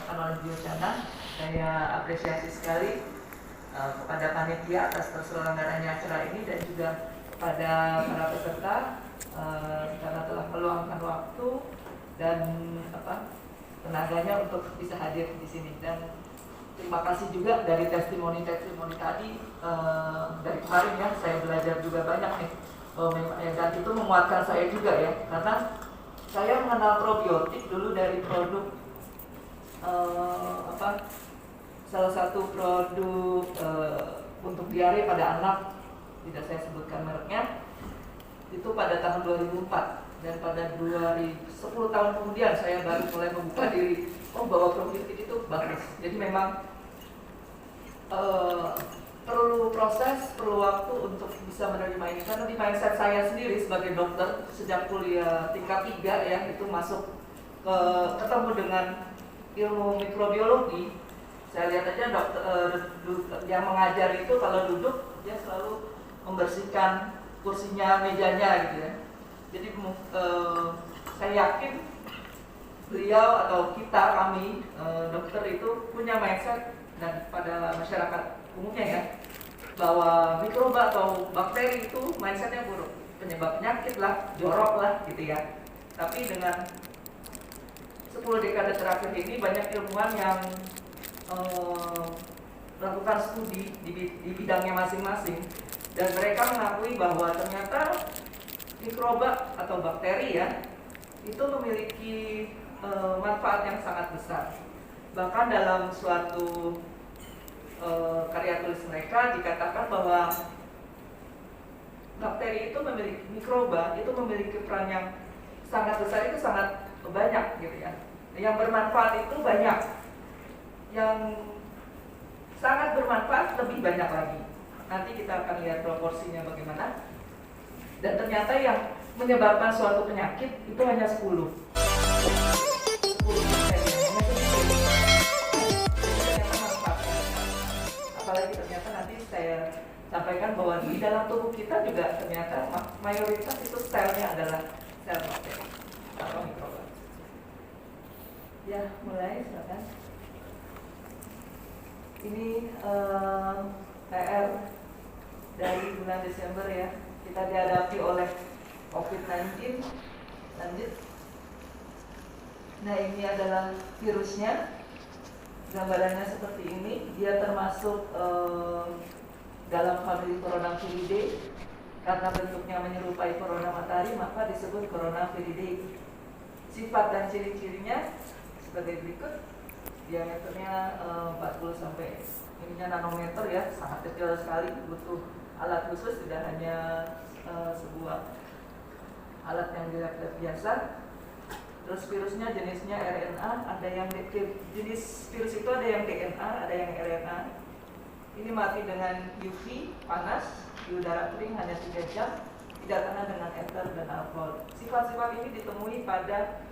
Anonim Biocana. Saya apresiasi sekali kepada panitia atas terselenggaranya acara ini dan juga kepada para peserta karena telah meluangkan waktu dan tenaganya untuk bisa hadir di sini. Dan terima kasih juga dari testimoni tadi dari kemarin ya, saya belajar juga banyak nih. Dan itu menguatkan saya juga ya, karena saya mengenal probiotik dulu dari produk salah satu produk untuk diare pada anak, tidak saya sebutkan mereknya, itu pada tahun 2004. Dan pada 10 tahun kemudian saya baru mulai membuka diri, bahwa probiotik itu bagus. Jadi memang perlu proses, perlu waktu untuk bisa menerima ini. Karena di mindset saya sendiri sebagai dokter, sejak kuliah tingkat 3 ya, itu masuk ketemu dengan ilmu mikrobiologi. Saya lihat aja dokter yang mengajar itu kalau duduk dia selalu membersihkan kursinya, mejanya gitu ya. Jadi saya yakin beliau atau kami dokter itu punya mindset, dan pada masyarakat umumnya ya, bahwa mikroba atau bakteri itu mindsetnya buruk, penyebab penyakit lah, jorok lah gitu ya. Tapi dengan 10 dekade terakhir ini banyak ilmuwan yang melakukan studi di bidangnya masing-masing, dan mereka mengakui bahwa ternyata mikroba atau bakteri ya itu memiliki manfaat yang sangat besar. Bahkan dalam suatu karya tulis mereka dikatakan bahwa bakteri itu memiliki, mikroba itu memiliki peran yang sangat besar, itu sangat banyak gitu ya. Yang bermanfaat itu banyak, yang sangat bermanfaat lebih banyak lagi. Nanti kita akan lihat proporsinya bagaimana. Dan ternyata yang menyebabkan suatu penyakit itu hanya 10%. Apalagi ternyata nanti saya sampaikan bahwa di dalam tubuh kita juga ternyata mayoritas itu selnya adalah sel bakteri atau mikroba. Ya, mulai silakan. Ini PR dari bulan Desember ya, kita dihadapi oleh COVID-19. Lanjut. Nah, ini adalah virusnya. Gambarannya seperti ini. Dia termasuk dalam famili Coronaviridae. Karena bentuknya menyerupai corona matahari, maka disebut Coronaviridae. Sifat dan ciri-cirinya sebagai berikut. Diameternya 40 sampai nanometer ya, sangat kecil sekali, butuh alat khusus, tidak hanya sebuah alat yang di-lab biasa. Terus virusnya jenisnya RNA, ada yang jenis virus itu ada yang DNA, ada yang RNA. Ini mati dengan UV, panas, di udara kering hanya 3 jam, tidak kena dengan ether dan alkohol. Sifat-sifat ini ditemui pada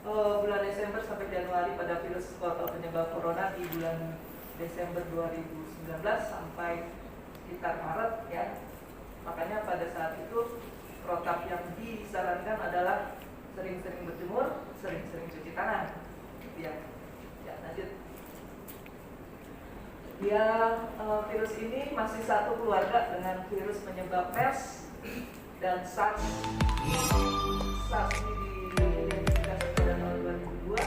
bulan Desember sampai Januari pada virus atau penyebab corona di bulan Desember 2019 sampai sekitar Maret ya. Makanya pada saat itu protap yang disarankan adalah sering-sering berjemur, sering-sering cuci tangan. Ya, lanjut. Dia virus ini masih satu keluarga dengan virus penyebab MERS dan SARS. SARS ini diidentifikasi pada tahun 2002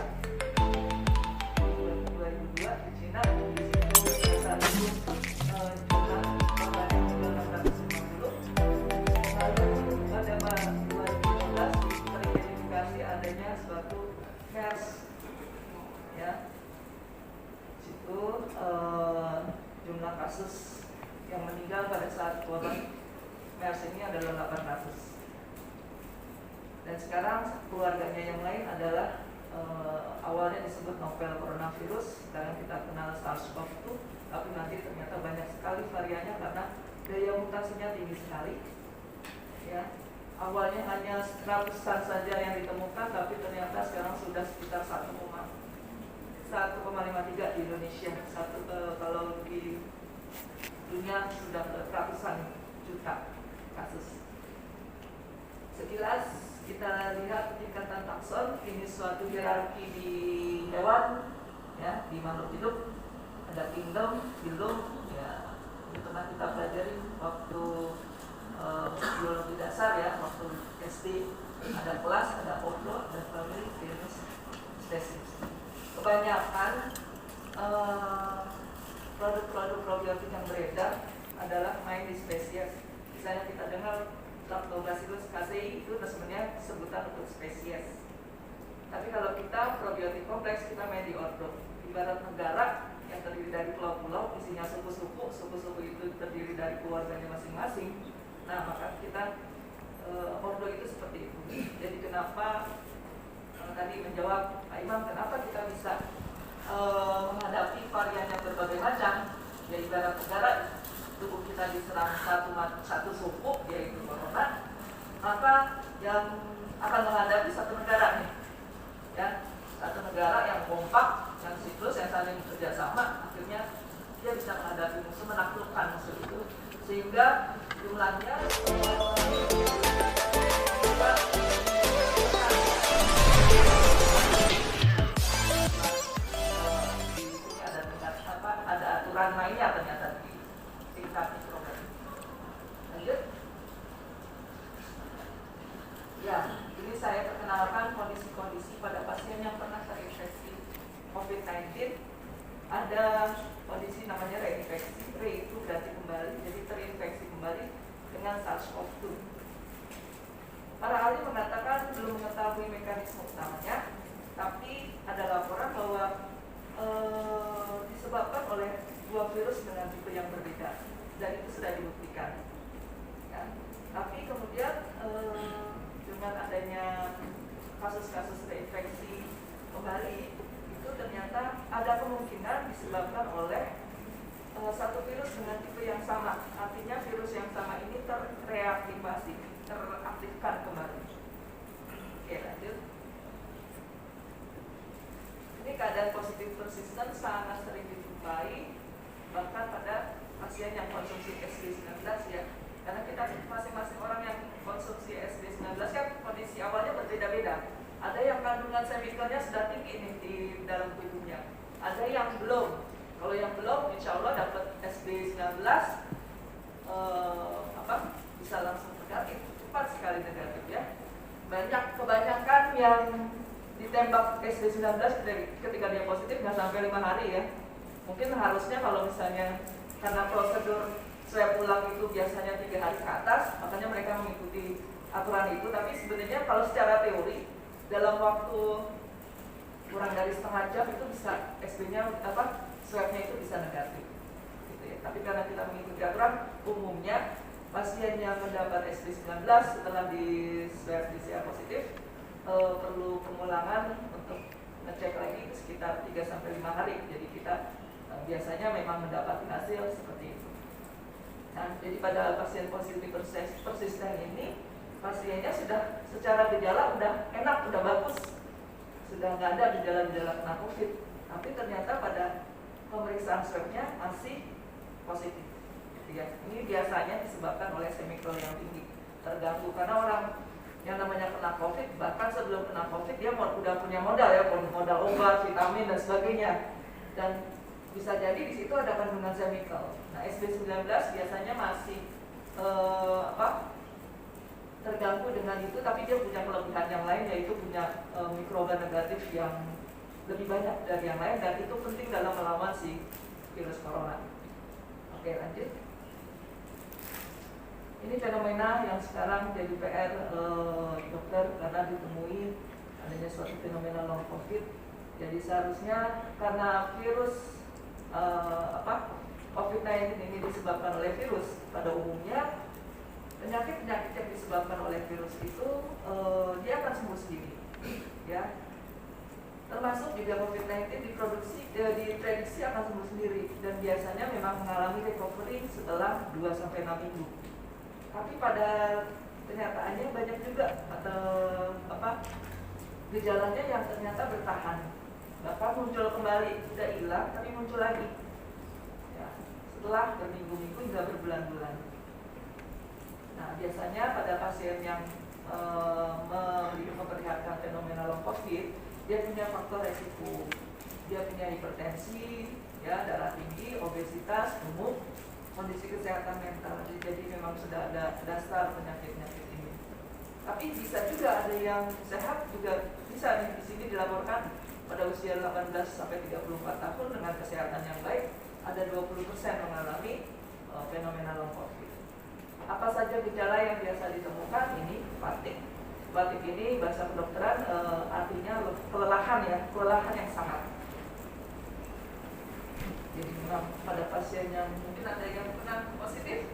di Cina. Di situ saat itu jumlah korbannya juga 650. Lalu pada 2015 teridentifikasi adanya suatu MERS ya. Situ jumlah kasus yang meninggal pada saat korban MERS ini adalah 800. Dan sekarang keluarganya yang lain adalah awalnya disebut novel coronavirus, sekarang kita kenal SARS-CoV-2, tapi nanti ternyata banyak sekali variannya karena daya mutasinya tinggi sekali. Ya, awalnya hanya ratusan saja yang ditemukan, tapi ternyata sekarang sudah sekitar 1,53 di Indonesia. Kalau di dunia sudah ratusan juta kasus. Sekilas kita lihat tingkatan takson, ini suatu hierarki di hewan ya, di makhluk hidup ada kingdom, phylum, ya itu pernah kita pelajari waktu biologi dasar ya, waktu SD ada kelas, ada ordo, ada family, genus, species. Kebanyakan produk-produk probiotik yang beredar adalah main di spesies. Misalnya kita dengar Lactobacillus casei itu sebenarnya sebutan untuk spesies. Tapi kalau kita probiotik kompleks, kita main di ordo. Ibarat negara yang terdiri dari pulau-pulau, isinya suku-suku, suku-suku itu terdiri dari keluarganya masing-masing. Nah, maka kita ordo itu seperti itu. Jadi kenapa tadi menjawab Pak Imam, kenapa kita bisa menghadapi varian yang berbagai macam? Ya ibarat negara, tubuh kita diserang satu suku, yaitu corona, maka yang akan menghadapi satu negara nih, ya satu negara yang kompak, yang siklus, yang saling bekerja sama, akhirnya dia bisa menghadapi musuh, menaklukkan musuh itu, sehingga jumlahnya ada aturan mainnya ternyata di tingkat mikrogram. Lanjut. Ya, ini saya perkenalkan kondisi-kondisi pada pasien yang pernah terinfeksi COVID-19. Ada kondisi namanya reinfeksi. Re itu berarti kembali, jadi terinfeksi kembali dengan SARS-CoV-2. Para ahli mengatakan belum mengetahui mekanisme utamanya, tapi ada laporan bahwa disebabkan oleh dua virus dengan tipe yang berbeda, dan itu sudah dibuktikan. Ya. Tapi kemudian dengan adanya kasus-kasus reinfeksi kembali, itu ternyata ada kemungkinan disebabkan oleh satu virus dengan tipe yang sama. Artinya virus yang sama ini terreaktivasi, teraktifkan kembali. Oke, lanjut. Ini keadaan positif persisten sangat sering dijumpai bahkan pada pasien yang konsumsi SB19 ya. Karena kita masing-masing orang yang konsumsi SB19 kan kondisi awalnya berbeda-beda. Ada yang kandungan semikelnya sudah tinggi nih di dalam tubuhnya. Ada yang belum. Kalau yang belum, insya Allah dapat SB19 bisa langsung negatif, cepat sekali negatif ya. Kebanyakan yang ditembak SB19 ketika dia positif nggak sampai 5 hari ya. Mungkin harusnya kalau misalnya karena prosedur swab ulang itu biasanya 3 hari ke atas, makanya mereka mengikuti aturan itu. Tapi sebenarnya kalau secara teori dalam waktu kurang dari setengah jam itu bisa SB-nya swabnya itu bisa negatif gitu ya. Tapi karena kita mengikuti aturan, umumnya pasien yang mendapat SB19 setelah di swab PCR positif perlu pengulangan untuk ngecek lagi sekitar 3-5 hari. Jadi kita biasanya memang mendapat hasil seperti itu. Nah, jadi pada pasien positif persisten ini, pasiennya sudah secara gejala udah enak, udah bagus, sudah nggak ada gejala-gejala kena COVID. Tapi ternyata pada pemeriksaan swabnya masih positif. Ya, ini biasanya disebabkan oleh semikel yang tinggi, terganggu karena orang yang namanya kena COVID, bahkan sebelum kena COVID dia udah punya modal ya, modal obat, vitamin dan sebagainya, dan bisa jadi di situ ada kandungan semikel. Nah, SB19 biasanya masih terganggu dengan itu, tapi dia punya kelebihan yang lain, yaitu punya mikroba negatif yang lebih banyak dari yang lain, dan itu penting dalam melawan si virus corona. Oke, lanjut. Ini fenomena yang sekarang jadi PR dokter karena ditemui adanya suatu fenomena long COVID. Jadi seharusnya karena virus COVID-19 ini disebabkan oleh virus, pada umumnya penyakit-penyakit yang disebabkan oleh virus itu dia akan sembuh sendiri, ya. Termasuk juga COVID-19 diprediksi akan sembuh sendiri, dan biasanya memang mengalami recovery setelah 2-6 minggu. Tapi pada kenyataannya banyak juga gejalanya yang ternyata bertahan, bahkan muncul kembali, sudah hilang tapi muncul lagi ya, setelah berminggu-minggu hingga berbulan-bulan. Nah, biasanya pada pasien yang memperlihatkan fenomena long COVID, dia punya faktor resiko. dia punya hipertensi, ya, darah tinggi, obesitas, gemuk, kondisi kesehatan mental. Jadi memang sudah ada dasar penyakit-penyakit ini. Tapi bisa juga ada yang sehat juga bisa nih, di sini dilaporkan pada usia 18 sampai 34 tahun dengan kesehatan yang baik ada 20% mengalami fenomena long COVID. Apa saja gejala yang biasa ditemukan? Ini fatigue. Fatigue ini bahasa kedokteran artinya kelelahan, ya, kelelahan yang sangat. Jadi memang pada pasien yang mungkin ada yang pernah positif.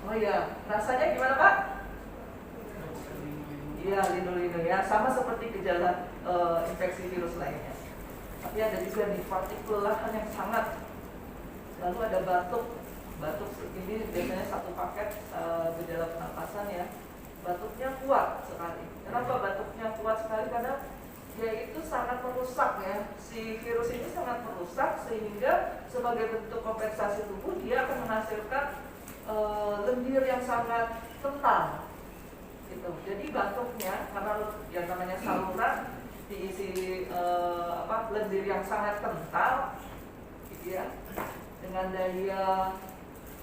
Oh iya, rasanya gimana Pak? Iya, linu-linu ya, sama seperti gejala infeksi virus lainnya. Tapi ada juga nih fatigue, kelelahan yang sangat. Lalu ada batuk ini biasanya satu paket gejala pernapasan ya. Batuknya kuat sekali. Kenapa batuknya kuat sekali? Karena dia itu sangat merusak ya. Si virus ini sangat merusak sehingga sebagai bentuk kompensasi tubuh dia akan menghasilkan lendir yang sangat kental. Gitu. Jadi batuknya karena yang namanya saluran diisi lendir yang sangat kental, gitu ya. Dengan daya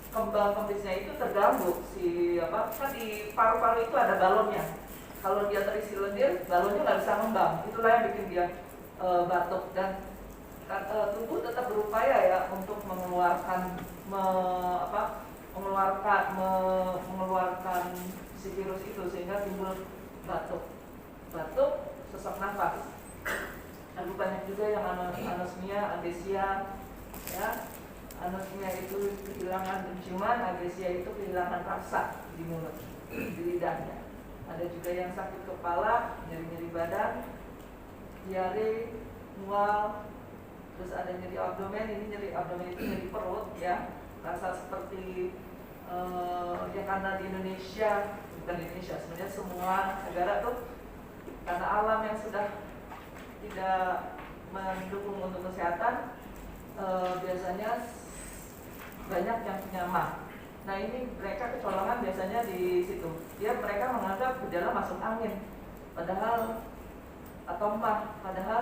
kembang kempisnya itu terganggu kan di paru-paru itu ada balonnya. Kalau dia terisi lendir, balonnya nggak bisa ngembang. Itulah yang bikin dia batuk. Dan tubuh tetap berupaya ya untuk mengeluarkan si virus itu sehingga timbul batuk, sesak nafas. Lalu banyak juga yang anosmia, agnesia, ya. Anosmia itu kehilangan penciuman, agnesia itu kehilangan rasa di mulut, di lidahnya. Ada juga yang sakit kepala, nyeri-nyeri badan, diare, mual, terus ada nyeri abdomen. Ini nyeri abdomen itu nyeri perut ya, rasa seperti ya karena di Indonesia, bukan di Indonesia, sebenarnya semua negara tuh karena alam yang sudah tidak mendukung untuk kesehatan, biasanya banyak yang punya mah. Nah ini mereka kecolongan biasanya di situ. Mereka menganggap gejala masuk angin, padahal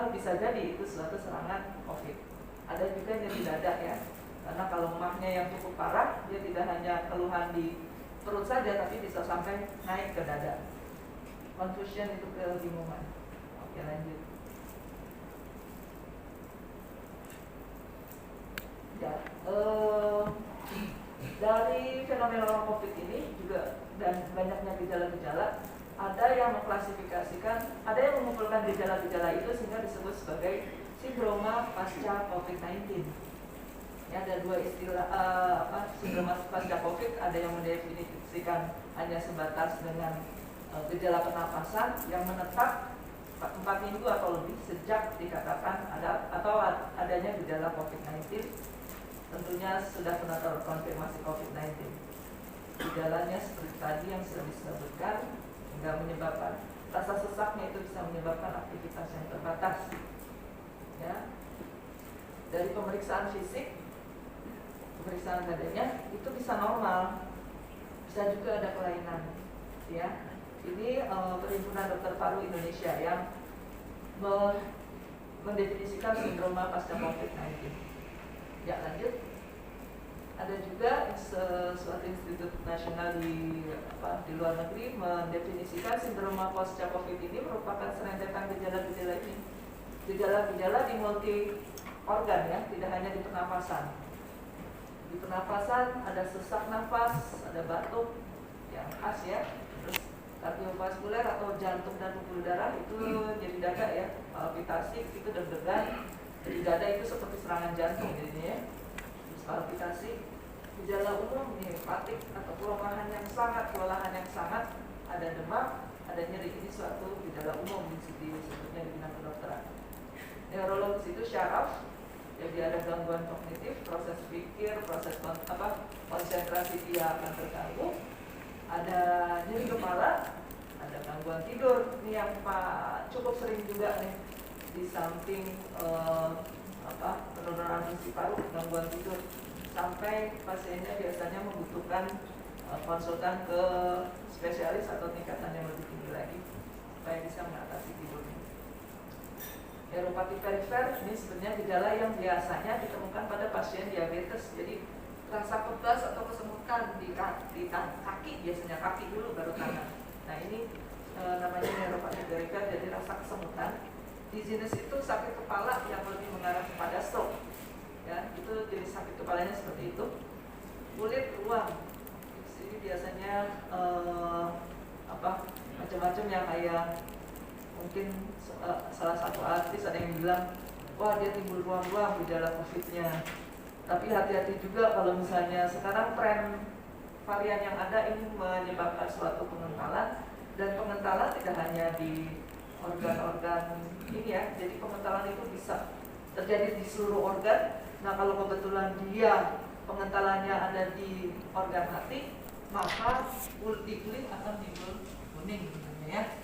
bisa jadi itu suatu serangan COVID. Ada juga nyeri dada ya, karena kalau mahnya yang cukup parah, dia tidak hanya keluhan di perut saja, tapi bisa sampai naik ke dada. Confusion itu kebingungan. Oke, lanjut. Ya, dari fenomena long COVID ini juga dan banyaknya gejala-gejala, ada yang mengklasifikasikan, ada yang mengumpulkan gejala-gejala itu sehingga disebut sebagai sindroma pasca COVID-19. Ya, ada dua istilah sindroma pasca COVID. Ada yang mendefinisikan hanya sebatas dengan gejala pernapasan yang menetap 4 minggu atau lebih sejak dikatakan adanya gejala COVID-19. Tentunya sudah pernah terkonfirmasi COVID-19. Gejalanya seperti tadi yang sudah disebutkan, hingga menyebabkan rasa sesaknya itu bisa menyebabkan aktivitas yang terbatas. Ya, dari pemeriksaan fisik, pemeriksaan badannya itu bisa normal, bisa juga ada kelainan. Ya, ini Perhimpunan Dokter Paru Indonesia yang mendefinisikan sindroma pasca COVID-19. Ya, lanjut. Ada juga suatu institut nasional di luar negeri mendefinisikan sindroma pasca COVID ini merupakan serentetan gejala-gejala ini. Gejala-gejala di multi organ ya, tidak hanya di pernapasan. Di pernapasan ada sesak nafas, ada batuk yang khas ya. Terus kardiovaskuler atau jantung dan pembuluh darah itu jadi dada ya, palpitasi itu deg-degan. Jadi dada itu seperti serangan jantung jadinya ya. Terus palpitasi, gejala umum nih fatigue atau kelelahan yang sangat, ada demam, ada nyeri. Ini suatu gejala umum disebutnya di bidang kedokteran. Neurologis itu syaraf, jadi ada gangguan kognitif, proses pikir, proses konsentrasi dia akan terganggu. Ada nyeri kepala, ada gangguan tidur. Ini yang cukup sering juga nih, di samping penurunan fungsi paru, gangguan tidur, sampai pasiennya biasanya membutuhkan konsultan ke spesialis atau tingkatan yang lebih tinggi lagi supaya bisa mengatasi tidurnya. Neuropati perifer ini sebenarnya gejala yang biasanya ditemukan pada pasien diabetes. Jadi rasa kebas atau kesemutan di kaki, biasanya kaki dulu baru tangan. Nah ini namanya neuropati perifer, jadi rasa kesemutan. Dizziness itu sakit kepala yang lebih mengarah kepada stroke. Ya, itu jenis sakit kepalanya seperti itu. Kulit ruam, ini biasanya macam-macam yang kayak mungkin salah satu artis ada yang bilang, wah dia timbul ruam-ruam gejala COVID-nya. Tapi hati-hati juga kalau misalnya sekarang tren varian yang ada ini menyebabkan suatu pengentalan, dan pengentalan tidak hanya di organ-organ ini ya, jadi pengentalan itu bisa terjadi di seluruh organ. Nah kalau kebetulan dia pengentalannya ada di organ hati, maka di kulit akan timbul kuning ya.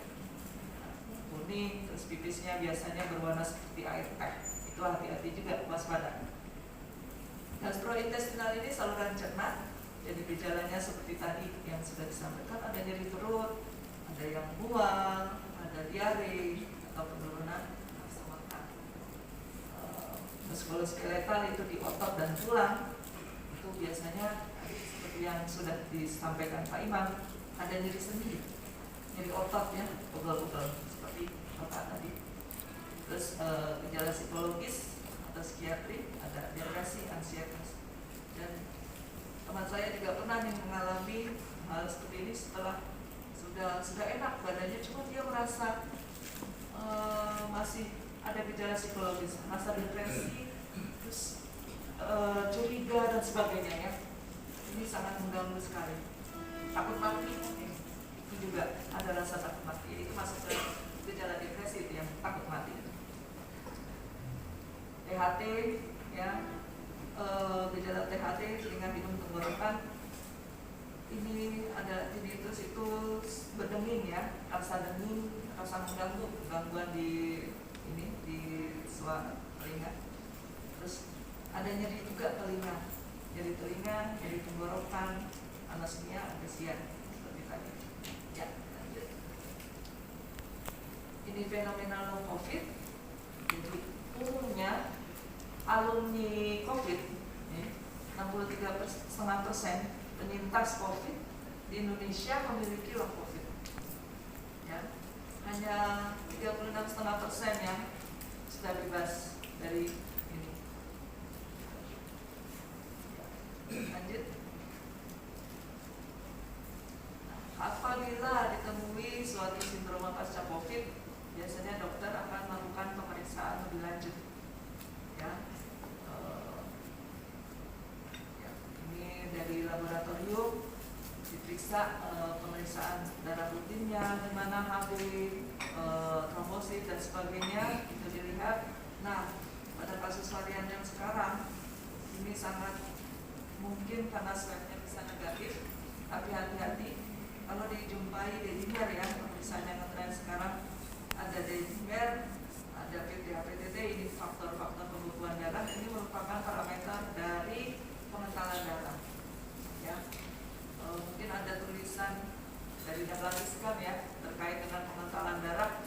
Kuning, terus pipisnya biasanya berwarna seperti air teh. Itu hati-hati juga, waspada. Gastrointestinal ini saluran cerna, jadi gejalanya seperti tadi yang sudah disampaikan, ada nyeri perut, ada yang buang, ada diare atau penurunan nafsu makan. Muskuloskeletal itu di otot dan tulang, itu biasanya seperti yang sudah disampaikan Pak Imam, ada nyeri sendi, nyeri otot ya, pegel-pegel seperti Bapak tadi. Terus gejala psikologis atau psikiatri, ada depresi, ansietas. Dan teman saya juga pernah nih mengalami hal seperti ini setelah sudah enak badannya, cuma dia merasa masih ada gejala psikologis, merasa depresi, terus curiga dan sebagainya ya. Ini sangat mengganggu sekali. Takut mati mungkin, itu juga ada rasa takut mati. Itu masuk ke gejala depresi itu yang takut mati. THT ya, gejala THT, telinga hidung tenggorokan. Ini ada tinnitus itu berdenging ya, rasa denging, rasa mengganggu, gangguan di ini di suara telinga. Terus ada nyeri juga telinga, nyeri telinga, nyeri tenggorokan, anosmia, anesia seperti tadi. Ya, lanjut. Ini fenomena long COVID. Jadi umumnya alumni COVID 63,5% penyintas COVID di Indonesia memiliki long COVID. Ya, hanya 36,5% yang sudah bebas dari ini. Lanjut. Apabila ditemui suatu sindroma pasca COVID, biasanya dokter akan melakukan pemeriksaan lebih lanjut. Ya, ini dari laboratorium diperiksa pemeriksaan darah rutinnya, gimana HB, trombosit dan sebagainya, itu dilihat. Nah, pada kasus varian yang sekarang ini sangat mungkin karena swabnya bisa negatif, tapi hati-hati kalau dijumpai dedimer ya, pemeriksaan yang ngetren sekarang ada dedimer, ada PTH-PTT, ini faktor-faktor pembekuan darah. Ini merupakan parameter dari pengentalan darah. Ya, mungkin ada tulisan dari Dahlan Iskan ya terkait dengan pengentalan darah,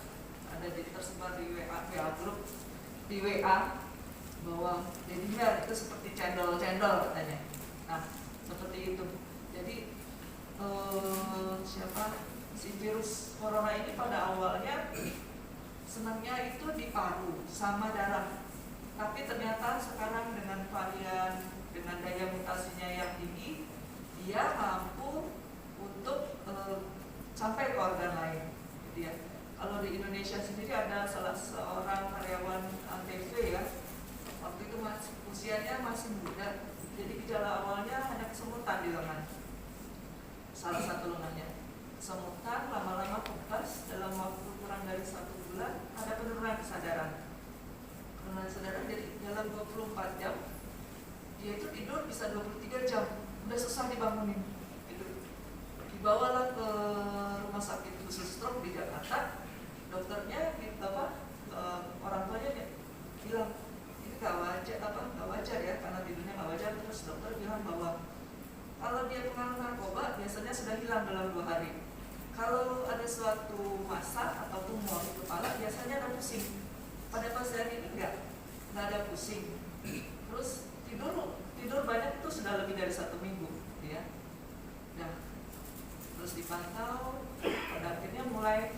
ada tersebar di WA grup di WA bahwa dedimer itu seperti cendol-cendol katanya. Nah, seperti itu. Jadi si virus corona ini pada awalnya senangnya itu di paru sama darah, tapi ternyata sekarang dengan varian dengan daya mutasinya yang tinggi, dia mampu untuk sampai ke organ lain, gitu ya. Kalau di Indonesia sendiri ada salah seorang karyawan Antv ya, waktu itu usianya masih muda, jadi gejala awalnya hanya kesemutan di lengan, salah satu lengannya kesemutan, lama-lama kebas, dalam waktu kurang dari 1 bulan ada penurunan kesadaran. Jadi dalam 24 jam dia itu tidur bisa 23 jam, udah susah dibangunin. Dibawalah ke rumah sakit khusus stroke di Jakarta. Dokternya, orang tuanya dia bilang ini nggak wajar ya, karena tidurnya nggak wajar. Terus dokter bilang bahwa kalau dia pengaruh narkoba biasanya sudah hilang dalam 2 hari. Kalau ada suatu massa atau tumor di kepala biasanya ada pusing. pada pasien ini nggak ada pusing, terus tidur banyak itu sudah lebih dari 1 minggu, ya. Nah, terus dipantau, pada akhirnya mulai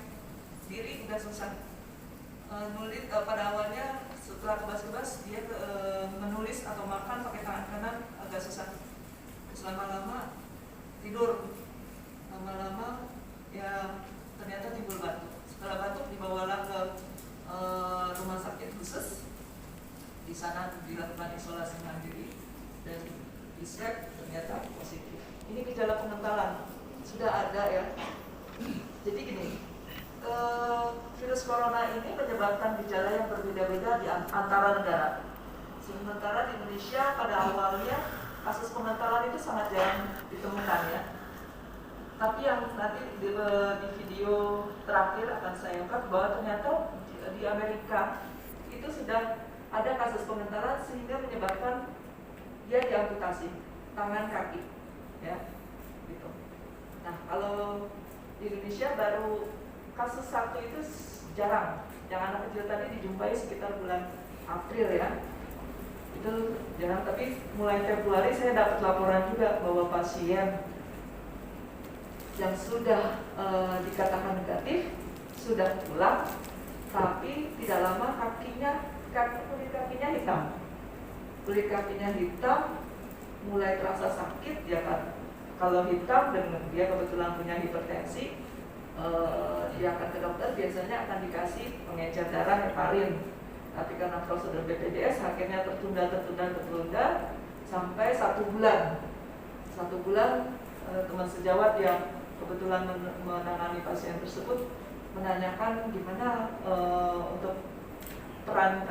diri udah susah nulis. Pada awalnya setelah kebas-kebas dia menulis atau makan pakai tangan kanan agak susah. Terus lama-lama tidur, lama-lama ya ternyata timbul batuk. Setelah batuk dibawalah ke rumah sakit khusus. Di sana dilakukan isolasi mandiri dan di swab ternyata positif. Ini gejala pengentalan sudah ada, ya. Jadi gini, virus corona ini menyebabkan gejala yang berbeda-beda di antara negara. Sementara di Indonesia pada awalnya kasus pengentalan itu sangat jarang ditemukan, ya. Tapi yang nanti di video terakhir akan saya ungkap bahwa ternyata di Amerika itu sudah ada kasus pengentalan sehingga menyebabkan dia diamputasi tangan kaki, ya, gitu. Nah, kalau di Indonesia baru kasus 1 itu jarang. Yang anak kecil tadi dijumpai sekitar bulan April, ya. Itu jarang, tapi mulai Februari saya dapat laporan juga bahwa pasien yang sudah dikatakan negatif sudah pulang, tapi tidak lama kulit kakinya hitam. Kulit kakinya hitam, mulai terasa sakit, ya kan. Kalau hitam dan dia kebetulan punya hipertensi, dia akan ke dokter, biasanya akan dikasih pengecer darah heparin. Tapi karena prosedur BPJS akhirnya tertunda sampai 1 bulan. 1 bulan teman sejawat yang kebetulan menangani pasien tersebut menanyakan gimana untuk peran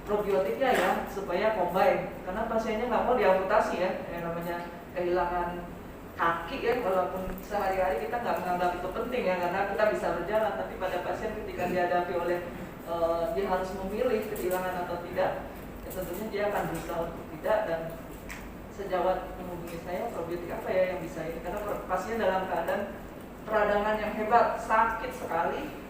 probiotiknya, ya, supaya combine, karena pasiennya nggak mau diamputasi, ya, yang namanya kehilangan kaki, ya, walaupun sehari-hari kita nggak menganggap itu penting, ya, karena kita bisa berjalan, tapi pada pasien ketika dihadapi oleh dia harus memilih kehilangan atau tidak, ya, tentunya dia akan berusaha untuk tidak. Dan sejawat menghubungi saya, probiotik apa ya yang bisa ini, karena pasien dalam keadaan peradangan yang hebat, sakit sekali.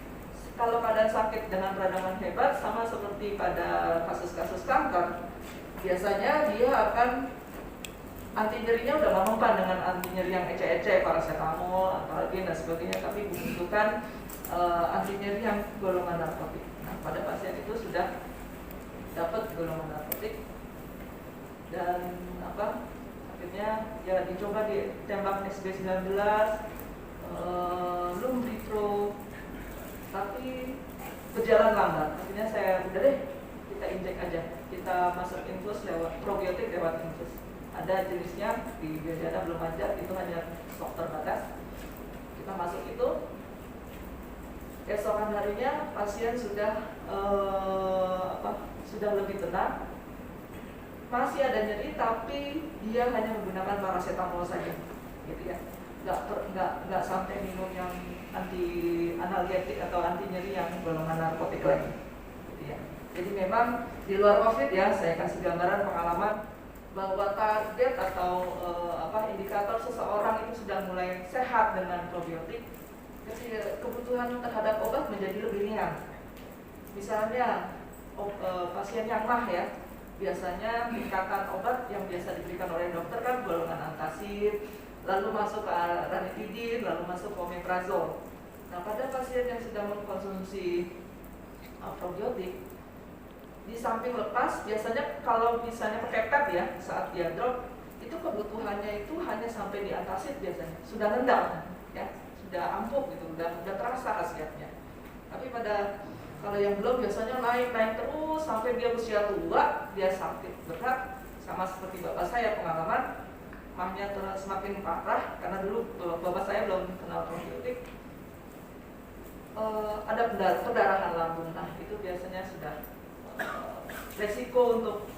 Kalau keadaan sakit dengan peradangan hebat sama seperti pada kasus-kasus kanker, biasanya dia akan anti nyerinya udah gak mempan dengan anti nyeri yang ece-ece, paracetamol, Antalgin dan sebagainya, tapi membutuhkan anti nyeri yang golongan narkotik. Nah, pada pasien itu sudah dapat golongan narkotik dan akhirnya ya dicoba ditembak SB19, Lumritro, tapi berjalan lambat. Akhirnya saya udah deh, kita injek aja, kita masuk infus lewat probiotik lewat infus. Ada jenisnya di Biojana belum ada, itu hanya stok terbatas. Kita masuk itu, esokan harinya pasien sudah sudah lebih tenang, masih ada nyeri tapi dia hanya menggunakan paracetamol saja, gitu, ya. Nggak sampai minum yang anti analgetik atau anti nyeri yang golongan narkotik lagi, gitu, ya. Jadi memang di luar COVID, ya, saya kasih gambaran pengalaman bahwa target atau indikator seseorang itu sudah mulai sehat dengan probiotik, jadi kebutuhan terhadap obat menjadi lebih ringan. Misalnya pasien yang mah, ya, biasanya tingkatan obat yang biasa diberikan oleh dokter kan golongan antacid, lalu masuk ke ranitidin, lalu masuk ke omeprazol. Nah, pada pasien yang sudah mengkonsumsi probiotik, di samping lepas, biasanya kalau misalnya pakai pep, ya, saat dia drop, itu kebutuhannya itu hanya sampai di antacid biasanya, sudah rendah, ya, sudah ampuh gitu, udah terasa khasiatnya. Tapi kalau yang belum biasanya naik terus sampai dia usia tua, dia sakit berat, sama seperti bapak saya pengalaman, mahnya semakin parah karena dulu bapak saya belum kenal probiotik. Ada perdarahan lambung, nah itu biasanya sudah resiko untuk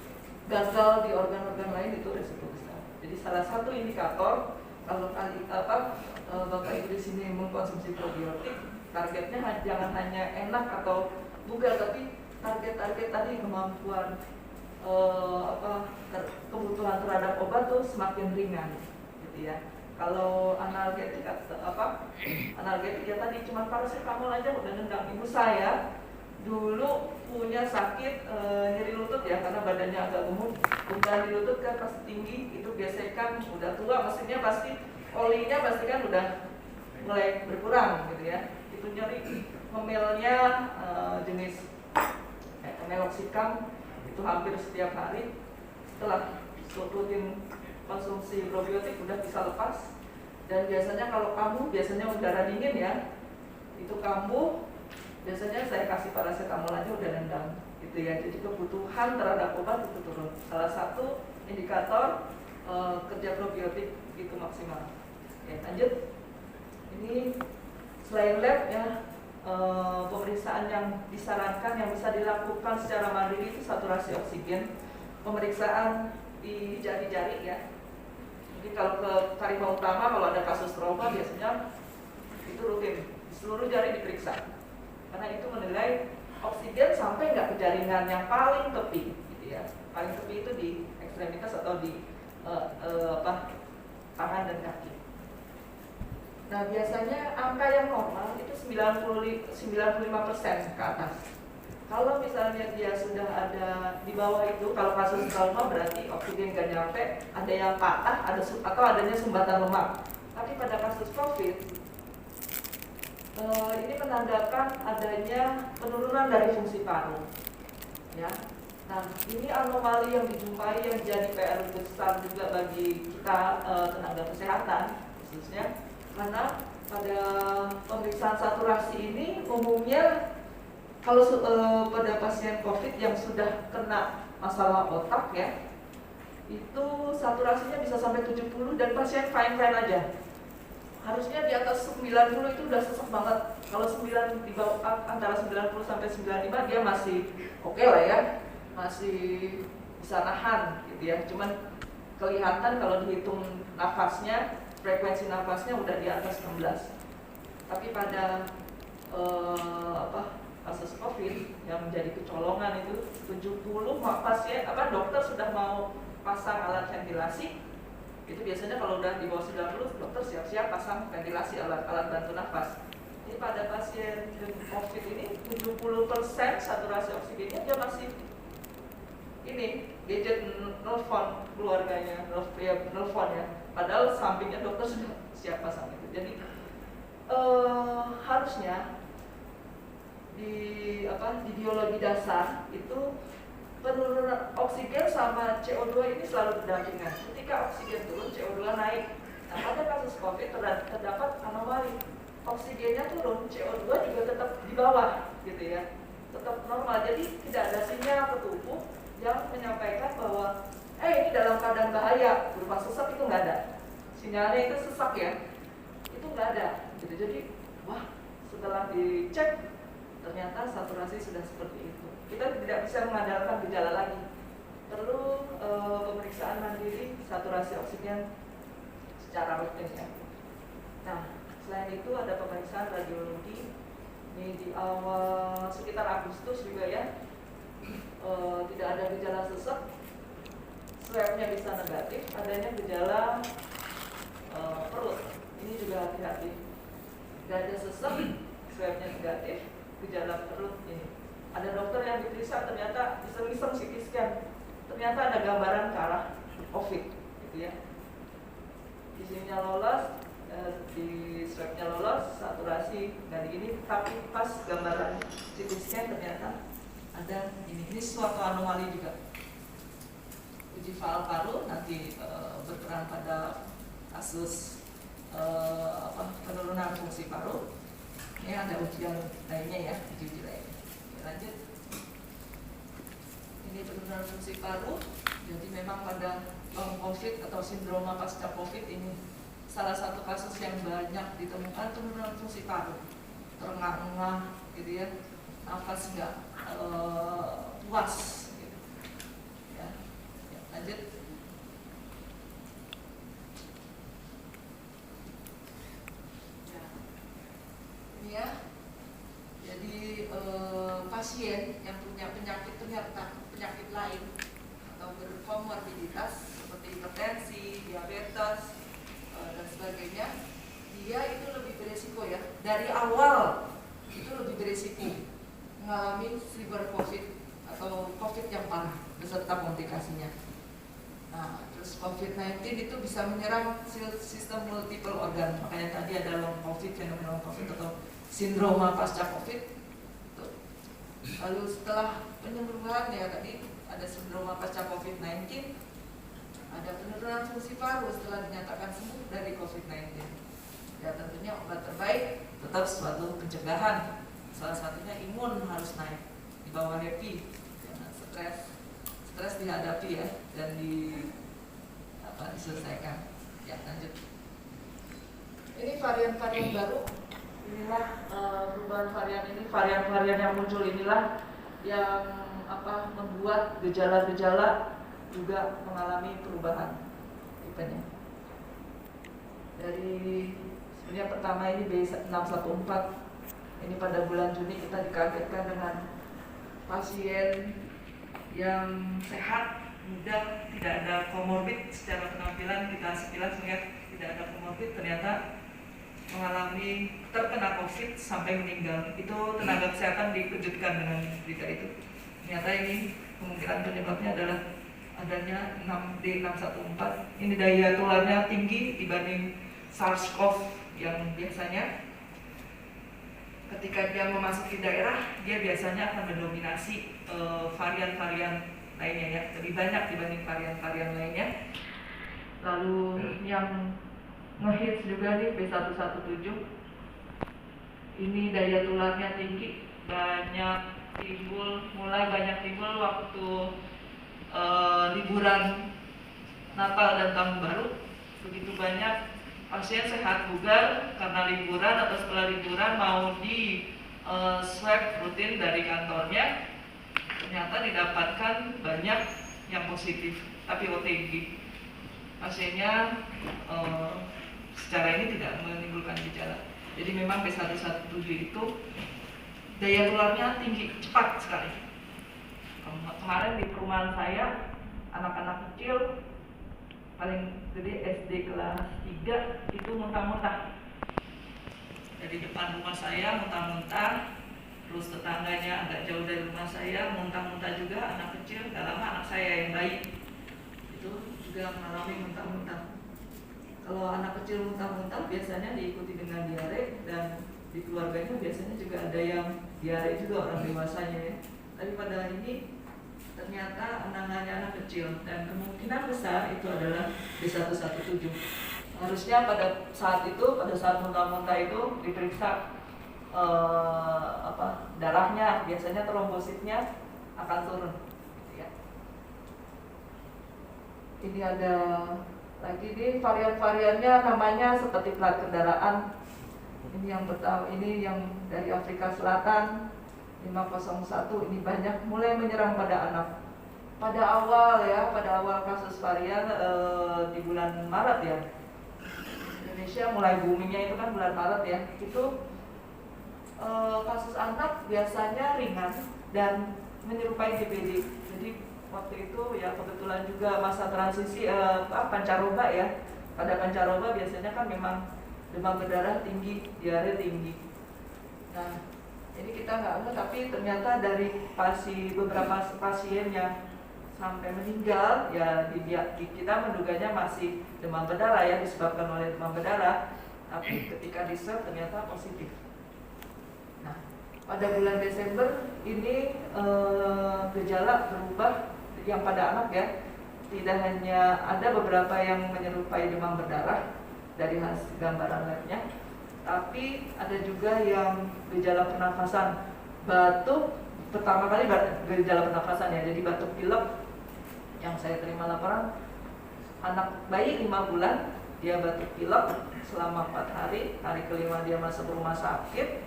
gagal di organ-organ lain, itu resiko besar. Jadi salah satu indikator kalau Bapak Ibu di sini mengkonsumsi probiotik, targetnya jangan hanya enak atau bugar, tapi target tadi kemampuan kebutuhan terhadap obat tuh semakin ringan, gitu, ya. Kalau analgetik ya tadi cuma paracetamol aja udah nendang. Ibu saya dulu punya sakit nyeri lutut ya, karena badannya agak gemuk, beban di lutut kan pasti tinggi, itu biasanya kan udah tua, mesinnya pasti, olinya pasti kan udah mulai berkurang gitu ya. Itu nyeri, ngemilnya jenis meloxicam, itu hampir setiap hari. Setelah rutin konsumsi probiotik udah bisa lepas. Dan biasanya kalau kambuh, biasanya udara dingin ya, itu kambuh, biasanya saya kasih paracetamol aja udah nendang gitu ya. Jadi kebutuhan terhadap obat itu turun. Salah satu indikator kerja probiotik itu maksimal. Oke, lanjut. Ini selain lab ya, pemeriksaan yang disarankan yang bisa dilakukan secara mandiri itu saturasi oksigen, pemeriksaan di jari-jari ya. Jadi kalau ke karima utama, kalau ada kasus trauma biasanya itu rutin, di seluruh jari diperiksa, karena itu menilai oksigen sampai nggak ke jaringan yang paling tepi gitu ya. Paling tepi itu di ekstremitas atau di tangan dan kaki. Nah biasanya angka yang normal itu 95% ke atas. Kalau misalnya dia sudah ada di bawah itu, kalau kasus trauma berarti oksigen nggak nyampe, ada yang patah, atau adanya sumbatan lemak. Tapi pada kasus COVID, ini menandakan adanya penurunan dari fungsi paru. Ya. Nah, ini anomali yang dijumpai yang jadi PR besar juga bagi kita tenaga kesehatan khususnya, karena pada pemeriksaan saturasi ini umumnya kalau pada pasien COVID yang sudah kena masalah otak ya, itu saturasinya bisa sampai 70 dan pasien fine-fine aja. Harusnya di atas 90 itu udah sesak banget. Kalau 9 di bawah antara 90 sampai 95 dia masih oke lah ya, masih bisa nahan gitu ya. Cuman kelihatan kalau dihitung nafasnya, frekuensi nafasnya udah di atas 16. Tapi pada kasus COVID yang menjadi kecolongan itu 70 pasien dokter sudah mau pasang alat ventilasi. Itu biasanya kalau udah di bawah 90 dokter siap-siap pasang ventilasi, alat bantu nafas. Jadi pada pasien COVID ini 70% saturasi oksigennya dia masih ini gadget nelfon keluarganya, nelfon ya. Padahal sampingnya dokter sudah siap pasang itu. Jadi harusnya di biologi dasar itu penurunan oksigen sama CO2 ini selalu berdampingan. Ketika oksigen turun, CO2 naik. Nah, pada kasus COVID terdapat anomali. Oksigennya turun, CO2 juga tetap di bawah, gitu ya, tetap normal. Jadi tidak ada sinyal ke tubuh yang menyampaikan bahwa ini dalam keadaan bahaya berupa sesak, itu nggak ada. Sinyalnya itu sesak ya, itu nggak ada. Gitu. Jadi, wah, setelah dicek ternyata saturasi sudah seperti itu. Kita tidak bisa mengandalkan gejala lagi. Perlu pemeriksaan mandiri saturasi oksigen secara rutin ya. Nah, selain itu ada pemeriksaan radiologi. Ini di awal sekitar Agustus juga ya. Tidak ada gejala sesak, swabnya bisa negatif. Adanya gejala perut, ini juga hati-hati. Tidak ada sesak, swabnya negatif. Gejala perut ini. Ada dokter yang diperiksa ternyata iseng-iseng CT scan, ternyata ada gambaran ke arah COVID, gitu ya. Isinya lolos, di swabnya lolos, saturasi dari ini, tapi pas gambaran CT scan ternyata ada ini suatu anomali juga. Uji faal paru nanti berperan pada kasus penurunan fungsi paru. Ini ada ujian lainnya ya, uji lainnya. Lanjut. Ini penurunan fungsi paru. Jadi memang pada long COVID atau sindroma pasca COVID ini salah satu kasus yang banyak ditemukan penurunan fungsi paru, terengah-engah, gitu ya, nafas nggak puas. Gitu. Ya, lanjut. Ya, jadi pasien yang punya penyakit lain atau berkomorbiditas seperti hipertensi, diabetes dan sebagainya, dia itu lebih beresiko ya. Dari awal itu lebih beresiko mengalami severe COVID atau COVID yang parah beserta komplikasinya. Nah, terus COVID-19 itu bisa menyerang sistem multiple organ, makanya tadi ada long COVID, fenomena long COVID atau sindroma pasca COVID. Lalu setelah penyembuhan ya tadi ada sindroma pasca COVID-19, ada penurunan fungsi paru setelah dinyatakan sembuh dari COVID-19. Ya tentunya obat terbaik tetap suatu pencegahan, salah satunya imun harus naik, di bawah happy, jangan stres dihadapi ya dan diselesaikan. Ya lanjut. Ini varian-varian baru. Inilah perubahan varian ini, varian-varian yang muncul inilah yang membuat gejala-gejala juga mengalami perubahan tipenya. Dari sebenarnya pertama ini B614. Ini pada bulan Juni kita dikagetkan dengan pasien yang sehat, muda, tidak ada komorbid. Secara penampilan kita sekilas melihat tidak ada komorbid, ternyata mengalami terkena COVID sampai meninggal. Itu tenaga kesehatan dikejutkan dengan berita itu. Ternyata ini kemungkinan penyebabnya adalah adanya 6D614. Ini daya tularnya tinggi dibanding SARS-CoV yang biasanya. Ketika dia memasuki daerah, dia biasanya akan mendominasi varian-varian lainnya ya, lebih banyak dibanding varian-varian lainnya. Lalu yang ngehits juga nih B117. Ini daya tularnya tinggi, mulai banyak timbul waktu liburan Natal dan Tahun Baru. Begitu banyak pasien sehat bugar karena liburan atau setelah liburan mau di swab rutin dari kantornya, ternyata didapatkan banyak yang positif tapi OTG. Pasiennya secara ini tidak menimbulkan gejala. Jadi memang B117 itu daya tularnya tinggi, cepat sekali. Kemarin di perumahan saya, anak-anak kecil paling gede SD kelas 3 itu muntah-muntah. Dari depan rumah saya muntah-muntah, terus tetangganya agak jauh dari rumah saya muntah-muntah juga, anak kecil, gak lama anak saya yang bayi itu juga mengalami muntah-muntah. Kalau anak kecil muntah-muntah biasanya diikuti dengan diare, dan di keluarganya biasanya juga ada yang diare juga orang dewasanya ya. Tapi pada hari ini ternyata menangani anak kecil dan kemungkinan besar itu adalah B117. Harusnya pada saat muntah-muntah itu diperiksa darahnya, biasanya trombositnya akan turun. Ya. Ini ada lagi nih varian-variannya, namanya seperti plat kendaraan. Ini yang pertama, ini yang dari Afrika Selatan 501, ini banyak mulai menyerang pada anak. Pada awal kasus varian di bulan Maret ya. Indonesia mulai boomingnya itu kan bulan Maret ya. Itu kasus anak biasanya ringan dan menyerupai DBD. Jadi waktu itu ya kebetulan juga masa transisi pancaroba ya. Pada pancaroba biasanya kan memang demam berdarah tinggi, diare tinggi. Nah, ini kita nggak tahu, tapi ternyata dari beberapa pasien yang sampai meninggal ya kita menduganya masih demam berdarah ya, disebabkan oleh demam berdarah, tapi ketika di swab ternyata positif. Nah, pada bulan Desember ini gejala berubah yang pada anak ya. Tidak hanya ada beberapa yang menyerupai demam berdarah dari hasil gambaran labnya, tapi ada juga yang gejala pernafasan, batuk, pertama kali gejala pernafasan ya, jadi batuk pilek. Yang saya terima laporan, anak bayi 5 bulan, dia batuk pilek selama 4 hari, hari kelima dia masuk rumah sakit,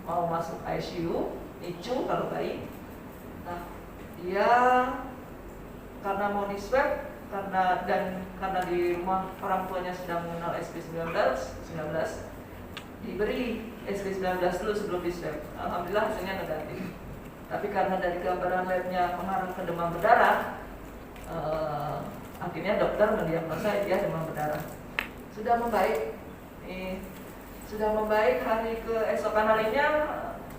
mau masuk ICU, NICU kalau bayi. Nah, dia karena mau di swab, karena di rumah orang tuanya sedang mengenal SB19, diberi SB19 dulu sebelum di swab. Alhamdulillah hasilnya negatif. Tapi karena dari gambaran labnya pengaruh ke demam berdarah, akhirnya dokter mendiagnosa dia demam berdarah. Sudah membaik. Sudah membaik, hari keesokan harinya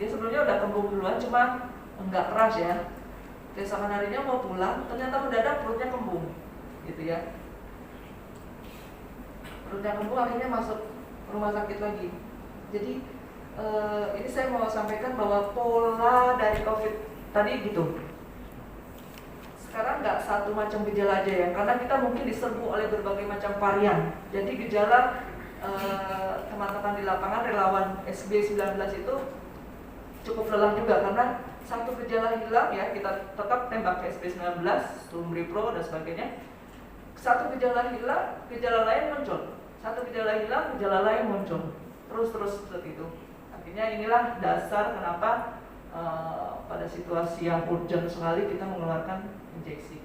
Dia sebelumnya udah kembung duluan, cuma nggak keras ya. Keesokan harinya mau pulang, ternyata mendadak perutnya kembung, gitu ya. Perutnya kembung, akhirnya masuk rumah sakit lagi. Jadi ini saya mau sampaikan bahwa pola dari COVID tadi gitu. Sekarang nggak satu macam gejala aja ya, karena kita mungkin diserbu oleh berbagai macam varian. Jadi gejala teman-teman di lapangan relawan SB19 itu cukup lelah juga, karena satu gejala hilang ya kita tetap tembak ke SB19, Lumripro dan sebagainya. Satu gejala hilang, gejala lain muncul. Satu gejala hilang, gejala lain muncul. Terus seperti itu. Akhirnya inilah dasar kenapa pada situasi yang urgent sekali kita mengeluarkan injeksi,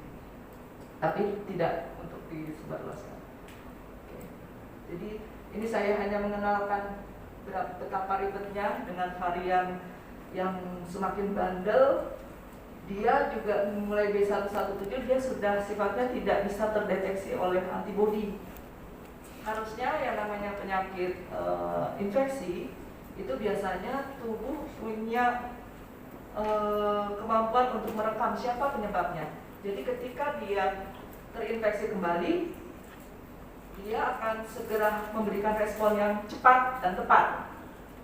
tapi tidak untuk disebarluaskan. Oke. Jadi ini saya hanya mengenalkan betapa ribetnya dengan varian yang semakin bandel. Dia juga mulai B117 dia sudah sifatnya tidak bisa terdeteksi oleh antibodi. Harusnya yang namanya penyakit infeksi itu biasanya tubuh punya kemampuan untuk merekam siapa penyebabnya. Jadi ketika dia terinfeksi kembali, dia akan segera memberikan respon yang cepat dan tepat.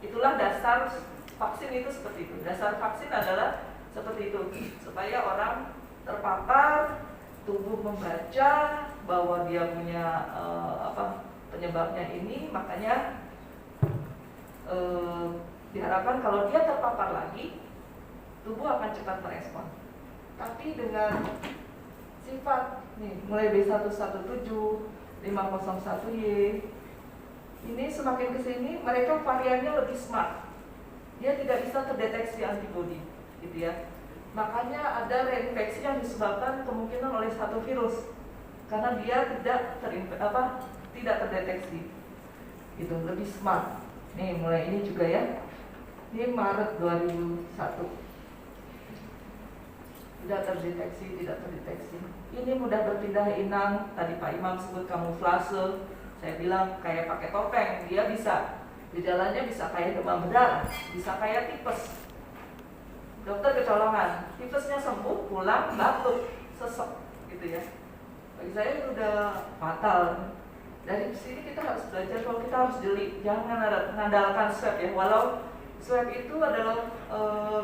Itulah dasar vaksin itu seperti itu. Dasar vaksin adalah seperti itu, supaya orang terpapar, tubuh membaca bahwa dia punya penyebabnya ini, makanya diharapkan kalau dia terpapar lagi, tubuh akan cepat merespon. Tapi dengan sifat nih, mulai B117, 501Y, ini semakin kesini mereka variannya lebih smart. Dia tidak bisa terdeteksi antibodi, gitu ya. Makanya ada reinfeksi yang disebabkan kemungkinan oleh satu virus, karena dia tidak terdeteksi. Itu lebih smart. Nih mulai ini juga ya. Ini Maret 2001. Tidak terdeteksi. Ini mudah berpindah inang. Tadi Pak Imam sebut kamuflase. Saya bilang kayak pakai topeng. Dia bisa, gejalanya bisa kayak demam berdarah, bisa kayak tipes. Dokter kecolongan, tipesnya sembuh, pulang batuk, sesek, gitu ya. Bagi saya itu udah fatal. Dari sini kita harus belajar kalau kita harus jeli, jangan mengandalkan swab ya. Walau swab itu adalah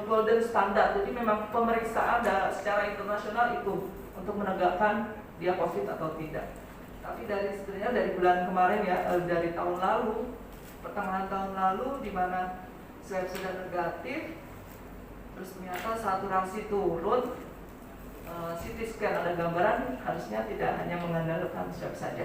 golden standard, jadi memang pemeriksaan secara internasional itu untuk menegakkan dia COVID atau tidak. Tapi sebenarnya dari bulan kemarin ya, dari tahun lalu, pertengahan tahun lalu, di mana swab sudah negatif, terus ternyata saturasi turun, CT scan ada gambaran, harusnya tidak hanya mengandalkan swab saja.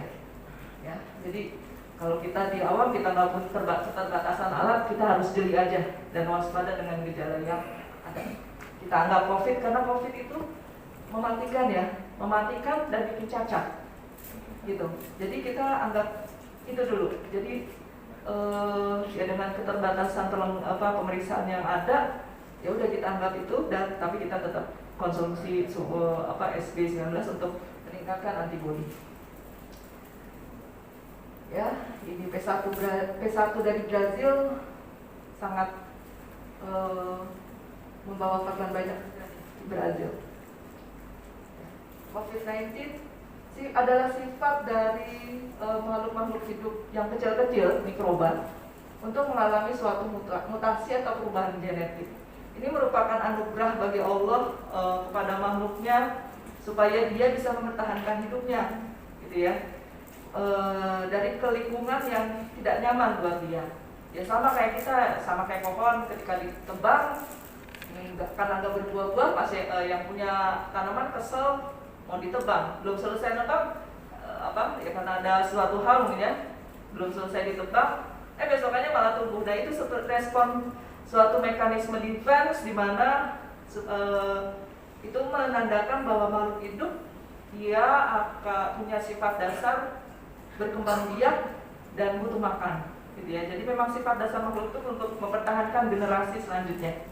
Ya, jadi kalau kita di awam kita nggak punya keterbatasan alat, kita harus jeli aja dan waspada dengan gejala yang ada. Kita anggap COVID karena COVID itu mematikan ya, mematikan dan bikin cacat, gitu. Jadi kita anggap itu dulu. Jadi ya dengan keterbatasan pemeriksaan yang ada, ya udah kita anggap itu, dan tapi kita tetap konsumsi SB19 untuk meningkatkan antibodi. Ya, ini P1 dari Brazil sangat membawa korban banyak di Brazil. COVID-19 adalah sifat dari makhluk-makhluk hidup yang kecil-kecil, mikroba, untuk mengalami suatu mutasi atau perubahan genetik. Ini merupakan anugerah bagi Allah kepada makhluknya supaya dia bisa mempertahankan hidupnya, gitu ya. Dari kelingkungan yang tidak nyaman buat dia. Ya sama kayak kita, sama kayak pohon ketika ditebang, karena nggak berbuah-buah, pasti yang punya tanaman kesel mau ditebang, belum selesai nebang, ya karena ada suatu hal mungkin ya, belum selesai ditebang, besokannya malah tumbuh. Nah itu seperti respon suatu mekanisme defense di mana itu menandakan bahwa makhluk hidup dia akan punya sifat dasar berkembang biak dan butuh makan, gitu ya. Jadi memang sifat dasar makhluk itu untuk mempertahankan generasi selanjutnya.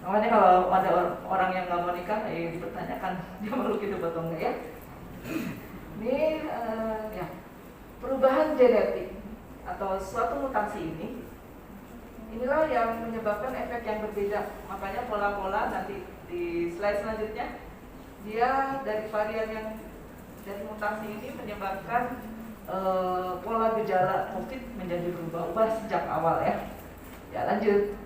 Makanya kalau ada orang yang nggak mau nikah, dipertanyakan dia makhluk hidup atau enggak ya. Ini ya perubahan genetik atau suatu mutasi ini inilah yang menyebabkan efek yang berbeda. Makanya pola-pola nanti di slide selanjutnya, dia dari varian yang dari mutasi ini menyebabkan pola gejala COVID menjadi berubah-ubah sejak awal ya. Ya lanjut.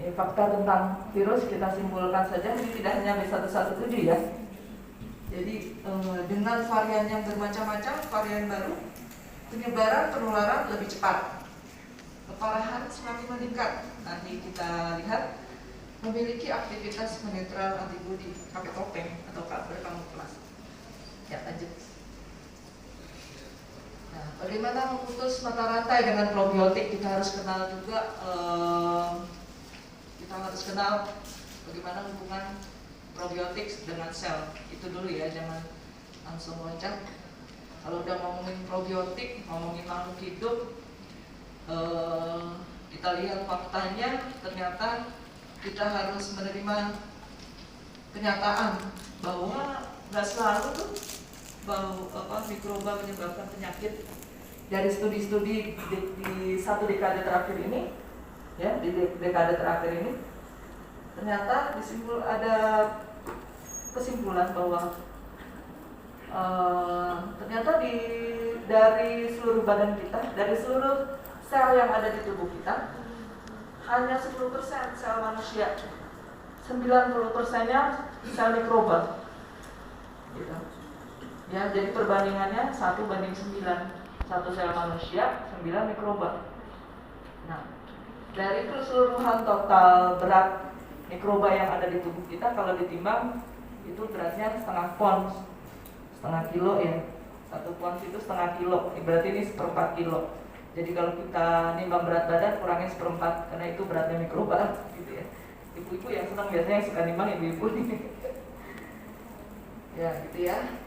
Ini fakta tentang virus kita simpulkan saja, ini tidak hanya B117 ya. Jadi dengan varian yang bermacam-macam, varian baru, penyebaran penularan lebih cepat, keparahan semakin meningkat. Nanti kita lihat memiliki aktivitas penetral antibodi (topeng atau berkamuflase). Ya lanjut. Nah, bagaimana memutus mata rantai dengan probiotik? Kita harus kenal juga, bagaimana hubungan probiotik dengan sel. Itu dulu ya, jangan langsung loncat. Kalau udah ngomongin probiotik, ngomongin makhluk hidup, kita lihat faktanya, ternyata kita harus menerima kenyataan bahwa nggak selalu tuh mikroba menyebabkan penyakit. Dari studi-studi di satu dekade terakhir ini, ya, di dekade terakhir ini, ternyata ada kesimpulan bahwa ternyata dari seluruh badan kita, dari seluruh sel yang ada di tubuh kita, hanya 10% sel manusia, 90%-nya sel mikroba. Gitu. Ya, jadi perbandingannya 1:9, 1 sel manusia, 9 mikroba. Nah, dari keseluruhan total berat mikroba yang ada di tubuh kita, kalau ditimbang itu beratnya setengah kilo ya. 1 pons itu setengah kilo, berarti ini 1/4 kilo. Jadi kalau kita nimbang berat badan, kurangin 1/4, karena itu beratnya mikroba gitu ya. Ibu-ibu yang senang biasanya yang suka nimbang ibu-ibu nih. Ya gitu ya.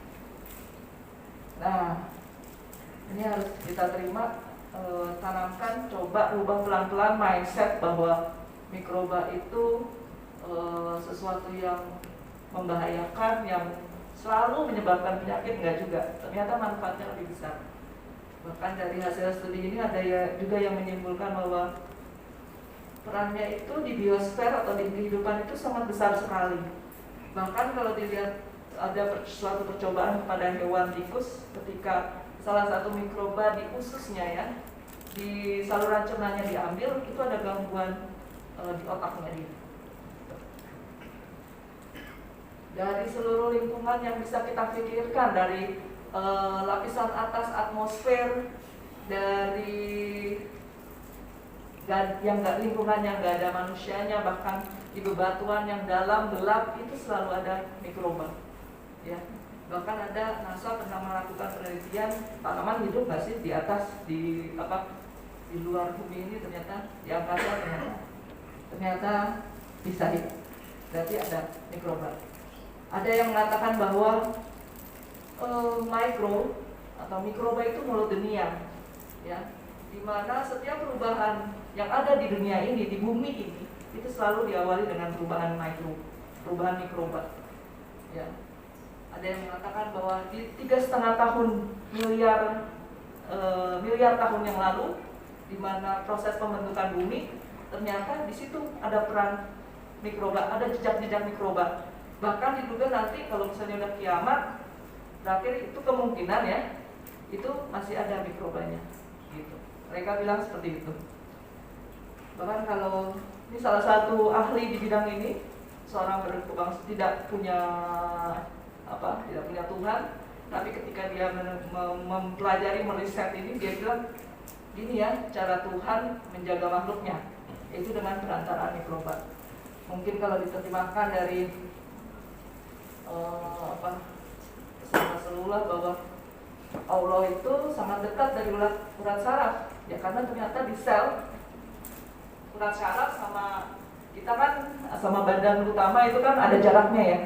Nah, ini harus kita terima, tanamkan, coba rubah pelan-pelan mindset bahwa mikroba itu sesuatu yang membahayakan, yang selalu menyebabkan penyakit. Enggak juga, ternyata manfaatnya lebih besar. Bahkan dari hasil studi ini ada juga yang menyimpulkan bahwa perannya itu di biosfer atau di kehidupan itu sangat besar sekali. Bahkan kalau dilihat ada suatu percobaan kepada hewan tikus, ketika salah satu mikroba di ususnya ya, di saluran cernanya diambil, itu ada gangguan di otaknya dia. Dari seluruh lingkungan yang bisa kita pikirkan, dari lapisan atas atmosfer, dari lingkungan yang nggak ada manusianya, bahkan di bebatuan yang dalam gelap itu selalu ada mikroba. Ya, bahkan ada NASA pernah melakukan penelitian tanaman hidup nggak sih di atas, di luar bumi ini, ternyata di angkasa ternyata bisa hidup. Berarti ada mikroba. Ada yang mengatakan bahwa mikroba itu molodenia, ya, di mana setiap perubahan yang ada di dunia ini, di bumi ini, itu selalu diawali dengan perubahan mikroba. Ya. Ada yang mengatakan bahwa di 3,5 miliar tahun yang lalu, di mana proses pembentukan bumi, ternyata di situ ada peran mikroba, ada jejak-jejak mikroba. Bahkan diduga nanti kalau misalnya udah kiamat berakhir, itu kemungkinan ya, itu masih ada mikrobanya. Gitu. Mereka bilang seperti itu. Bahkan kalau ini salah satu ahli di bidang ini, seorang berkembang tidak punya Tuhan, tapi ketika dia mempelajari, meriset ini, dia bilang gini ya, cara Tuhan menjaga makhluknya, yaitu dengan perantaraan mikroba. Mungkin kalau diterjemahkan dari secara selulah, bahwa Allah itu sangat dekat dari urat saraf, ya, karena ternyata di sel urat saraf sama kita kan, sama badan utama itu kan ada jaraknya ya.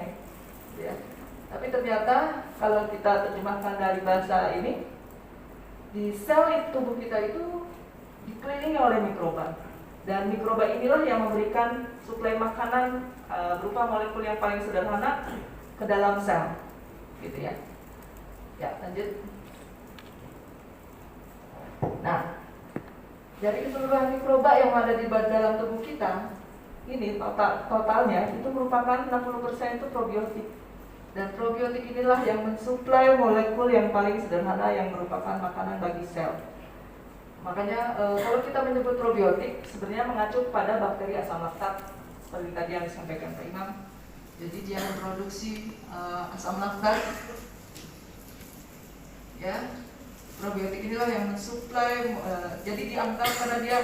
Tapi ternyata kalau kita terjemahkan dari bahasa ini, di sel tubuh kita itu dikelilingi oleh mikroba, dan mikroba inilah yang memberikan suplai makanan berupa molekul yang paling sederhana ke dalam sel, gitu ya. Ya, lanjut. Nah, Dari keseluruhan mikroba yang ada di dalam tubuh kita, ini totalnya itu merupakan 60% itu probiotik. Dan probiotik inilah yang mensuplai molekul yang paling sederhana yang merupakan makanan bagi sel. Makanya kalau kita menyebut probiotik sebenarnya mengacu pada bakteri asam laktat seperti tadi yang disampaikan Pak Imam. Jadi dia memproduksi asam laktat, ya. Probiotik inilah yang mensuplai, jadi dianggap karena dia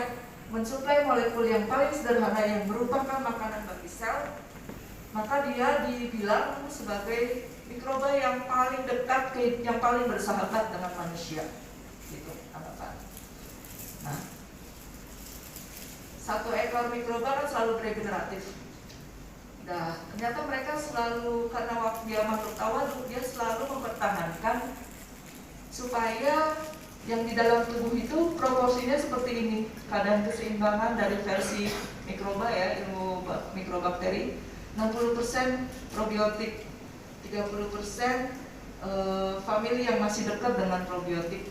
mensuplai molekul yang paling sederhana yang merupakan makanan bagi sel, maka dia dibilang sebagai mikroba yang paling dekat, yang paling bersahabat dengan manusia. Gitu, anggapan. Nah, satu ekor mikroba kan selalu regeneratif. Nah, ternyata mereka selalu, karena waktu dia makhluk tawaduk, dia selalu mempertahankan supaya yang di dalam tubuh itu proporsinya seperti ini, keadaan keseimbangan dari versi mikroba ya, ilmu mikrobakteri, 60% probiotik, 30% famili yang masih dekat dengan probiotik,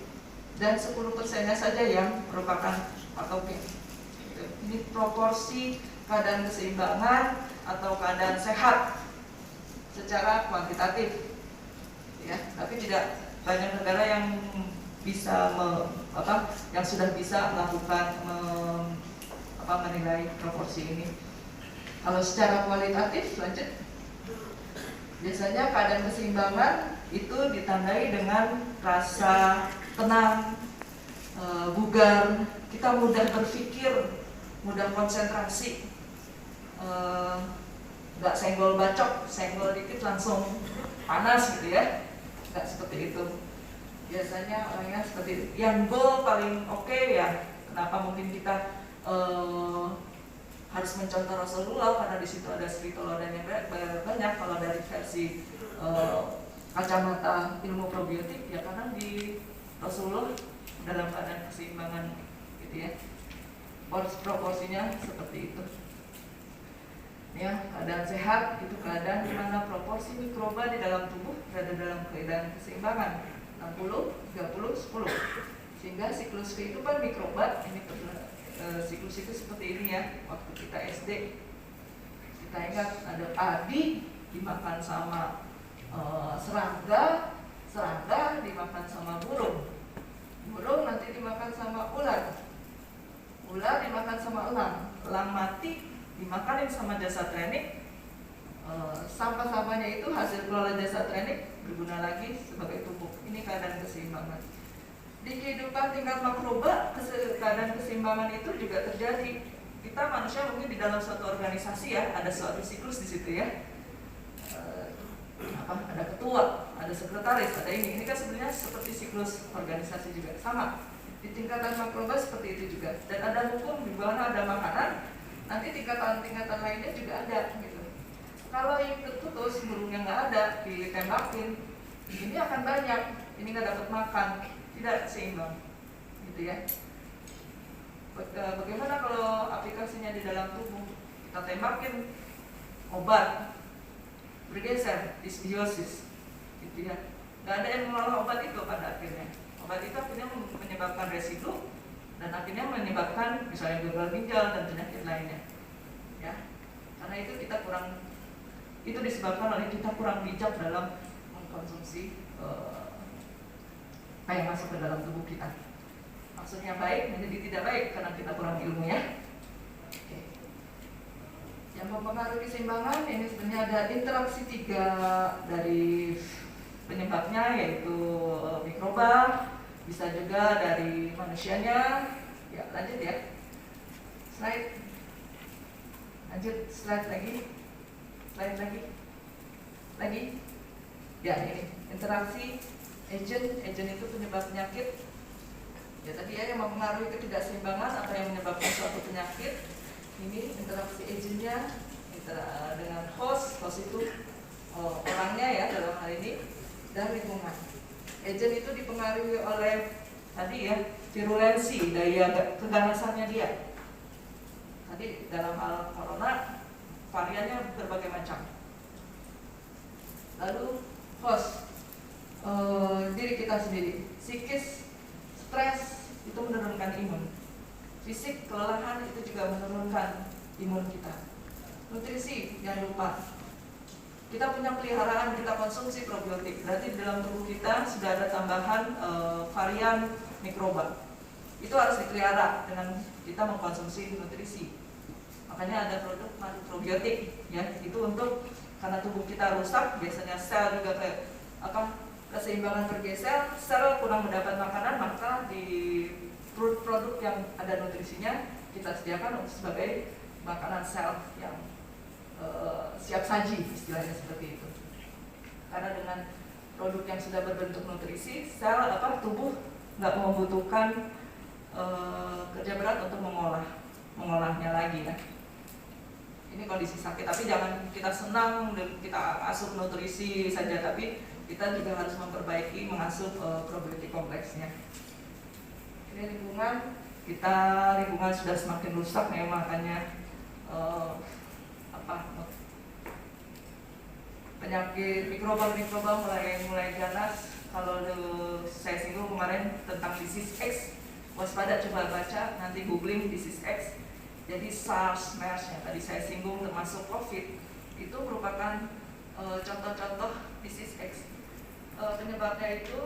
dan 10%-nya saja yang merupakan patogen. Ini proporsi keadaan keseimbangan atau keadaan sehat secara kuantitatif, ya. Tapi tidak banyak negara yang bisa yang sudah bisa melakukan menilai proporsi ini. Kalau secara kualitatif, lanjut. Biasanya keadaan keseimbangan itu ditandai dengan rasa tenang, bugar, kita mudah berpikir, mudah konsentrasi, nggak senggol bacok, senggol dikit langsung panas gitu ya, nggak seperti itu. Biasanya orangnya seperti itu. Yang goal paling oke ya, kenapa mungkin kita harus mencontoh Rasulullah, karena di situ ada sri teladan yang banyak. Kalau dari versi kacamata ilmu probiotik ya, karena di Rasulullah dalam keadaan keseimbangan gitu ya, proporsinya seperti itu. Ya, keadaan sehat itu keadaan di mana proporsi mikroba di dalam tubuh berada dalam keadaan keseimbangan 60, 30, 10. Sehingga siklus kehidupan mikroba ini siklus itu seperti ini ya. Waktu kita SD, kita ingat ada padi dimakan sama serangga, serangga dimakan sama burung, burung nanti dimakan sama ular, ular dimakan sama elang, elang mati dimakanin sama jasa trenik, sampah-sampahnya itu hasil kelola jasa trenik berguna lagi sebagai pupuk. Ini keadaan keseimbangan. Di kehidupan tingkat makroba, keadaan keseimbangan itu juga terjadi. Kita manusia mungkin di dalam suatu organisasi ya, ada suatu siklus di situ ya. Ada ketua, ada sekretaris, ada ini. Ini kan sebenarnya seperti siklus organisasi juga, sama. Di tingkatan makroba seperti itu juga. Dan ada hukum di mana ada makanan. Nanti tingkatan-tingkatan lainnya juga ada gitu. Kalau yang terputus, burungnya nggak ada, ditembakin, ini akan banyak, ini nggak dapat makan, tidak seimbang, gitu ya. Bagaimana kalau aplikasinya di dalam tubuh? Kita tembakin obat, bergeser, disbiosis, gitu ya. Nggak ada yang mengolah obat itu pada akhirnya. Obat itu akhirnya menyebabkan residu, dan akhirnya menyebabkan misalnya gagal ginjal dan penyakit lainnya, ya. Karena itu kita kurang, itu disebabkan oleh kita kurang bijak dalam mengkonsumsi apa yang masuk ke dalam tubuh kita. Maksudnya baik menjadi tidak baik karena kita kurang ilmu ya. Oke. Yang mempengaruhi keseimbangan ini sebenarnya ada interaksi 3 dari penyebabnya, yaitu mikroba, bisa juga dari manusianya. Ya, lanjut ya. Slide. Lanjut, slide lagi. Slide lagi. Lagi. Ya, ini interaksi agent itu penyebab penyakit. Ya, tadi ya, yang mempengaruhi ketidakseimbangan atau yang menyebabkan suatu penyakit. Ini interaksi agentnya dengan host itu orangnya ya dalam hal ini, dan lingkungan. Agent itu dipengaruhi oleh tadi ya, virulensi, daya keganasannya dia. Tadi dalam hal corona, variannya berbagai macam. Lalu host, diri kita sendiri, psikis, stres itu menurunkan imun. fisik, kelelahan itu juga menurunkan imun kita. Nutrisi, jangan lupa. Kita punya peliharaan, kita konsumsi probiotik. Berarti di dalam tubuh kita sudah ada tambahan varian mikroba. Itu harus dipelihara dengan kita mengkonsumsi nutrisi. Makanya ada produk probiotik, ya. Itu untuk karena tubuh kita rusak, biasanya sel juga kayak keseimbangan bergeser, sel kurang mendapat makanan, maka di produk yang ada nutrisinya kita sediakan untuk sebagai makanan sel yang siap saji, istilahnya seperti itu. Karena dengan produk yang sudah berbentuk nutrisi, sel tubuh nggak membutuhkan kerja berat untuk mengolahnya lagi, ya. Ini kondisi sakit, tapi jangan kita senang dan kita asup nutrisi saja, tapi kita juga harus memperbaiki mengasup probiotik kompleksnya. Ini lingkungan sudah semakin rusak, ya, makanya penyakit mikroba mulai ganas. Kalau saya singgung kemarin tentang disease X, waspada, coba baca nanti googling disease X. Jadi SARS, MERS yang tadi saya singgung termasuk COVID itu merupakan contoh-contoh disease X. Penyebabnya itu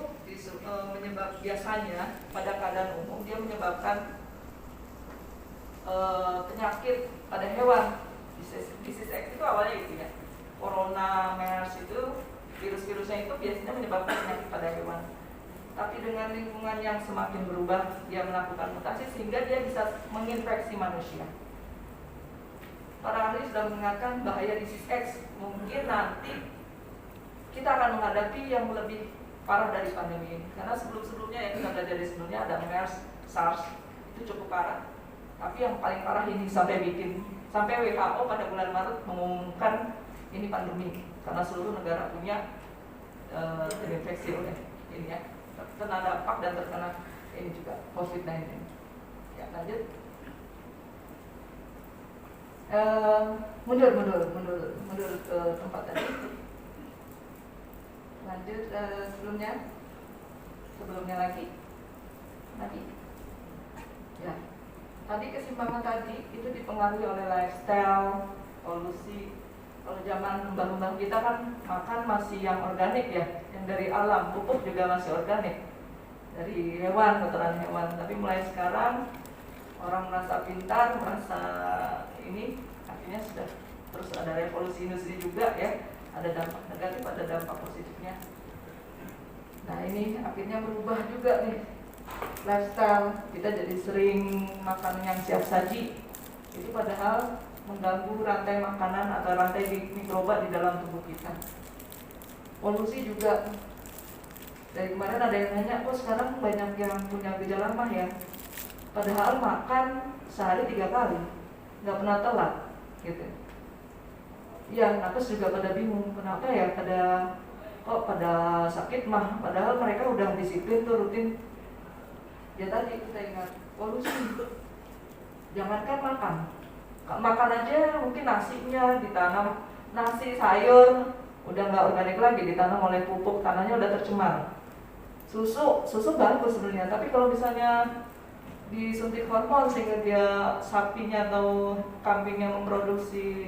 biasanya pada keadaan umum dia menyebabkan penyakit pada hewan. Disease X itu awalnya itu, ya. Corona, MERS itu virus-virusnya itu biasanya menyebabkan penyakit pada hewan. Tapi dengan lingkungan yang semakin berubah, dia melakukan mutasi sehingga dia bisa menginfeksi manusia. Para ahli sudah mengingatkan bahaya disease X. Mungkin nanti kita akan menghadapi yang lebih parah dari pandemi ini. Karena sebelumnya yang kita belajar di sebelumnya ada MERS, SARS, itu cukup parah. Tapi yang paling parah ini sampai WHO pada bulan Maret mengumumkan ini pandemi. Karena seluruh negara punya terinfeksi oleh ini, ya. Terkena dampak dan terkena ini juga COVID-19. Ya, lanjut. Mundur ke tempat tadi. Lanjut sebelumnya lagi. Ya. Tadi keseimbangan tadi itu dipengaruhi oleh lifestyle, polusi. Kalau zaman mbah-mbah kita kan makan masih yang organik, ya, yang dari alam, pupuk juga masih organik dari hewan, kotoran hewan. Tapi mulai sekarang orang merasa pintar, merasa ini, akhirnya sudah terus ada revolusi industri juga, ya. Ada dampak negatif, ada dampak positifnya. Nah, ini akhirnya berubah juga nih lifestyle. Kita jadi sering makan yang siap saji. Itu padahal mengganggu rantai makanan atau rantai mikroba di dalam tubuh kita. Polusi juga. Dari kemarin ada yang nanya, kok sekarang banyak yang punya gejala mah, ya. Padahal makan sehari 3 kali, nggak pernah telat, gitu. Ya, nakes juga pada bingung, kenapa ya pada sakit mah, padahal mereka udah disiplin tuh rutin. Ya tadi kita ingat polusi. Jangankan makan aja mungkin nasinya ditanam, nasi sayur udah nggak organik lagi, ditanam oleh pupuk, tanahnya udah tercemar. Susu bagus sebenarnya, tapi kalau misalnya disuntik hormon sehingga dia sapinya atau kambingnya memproduksi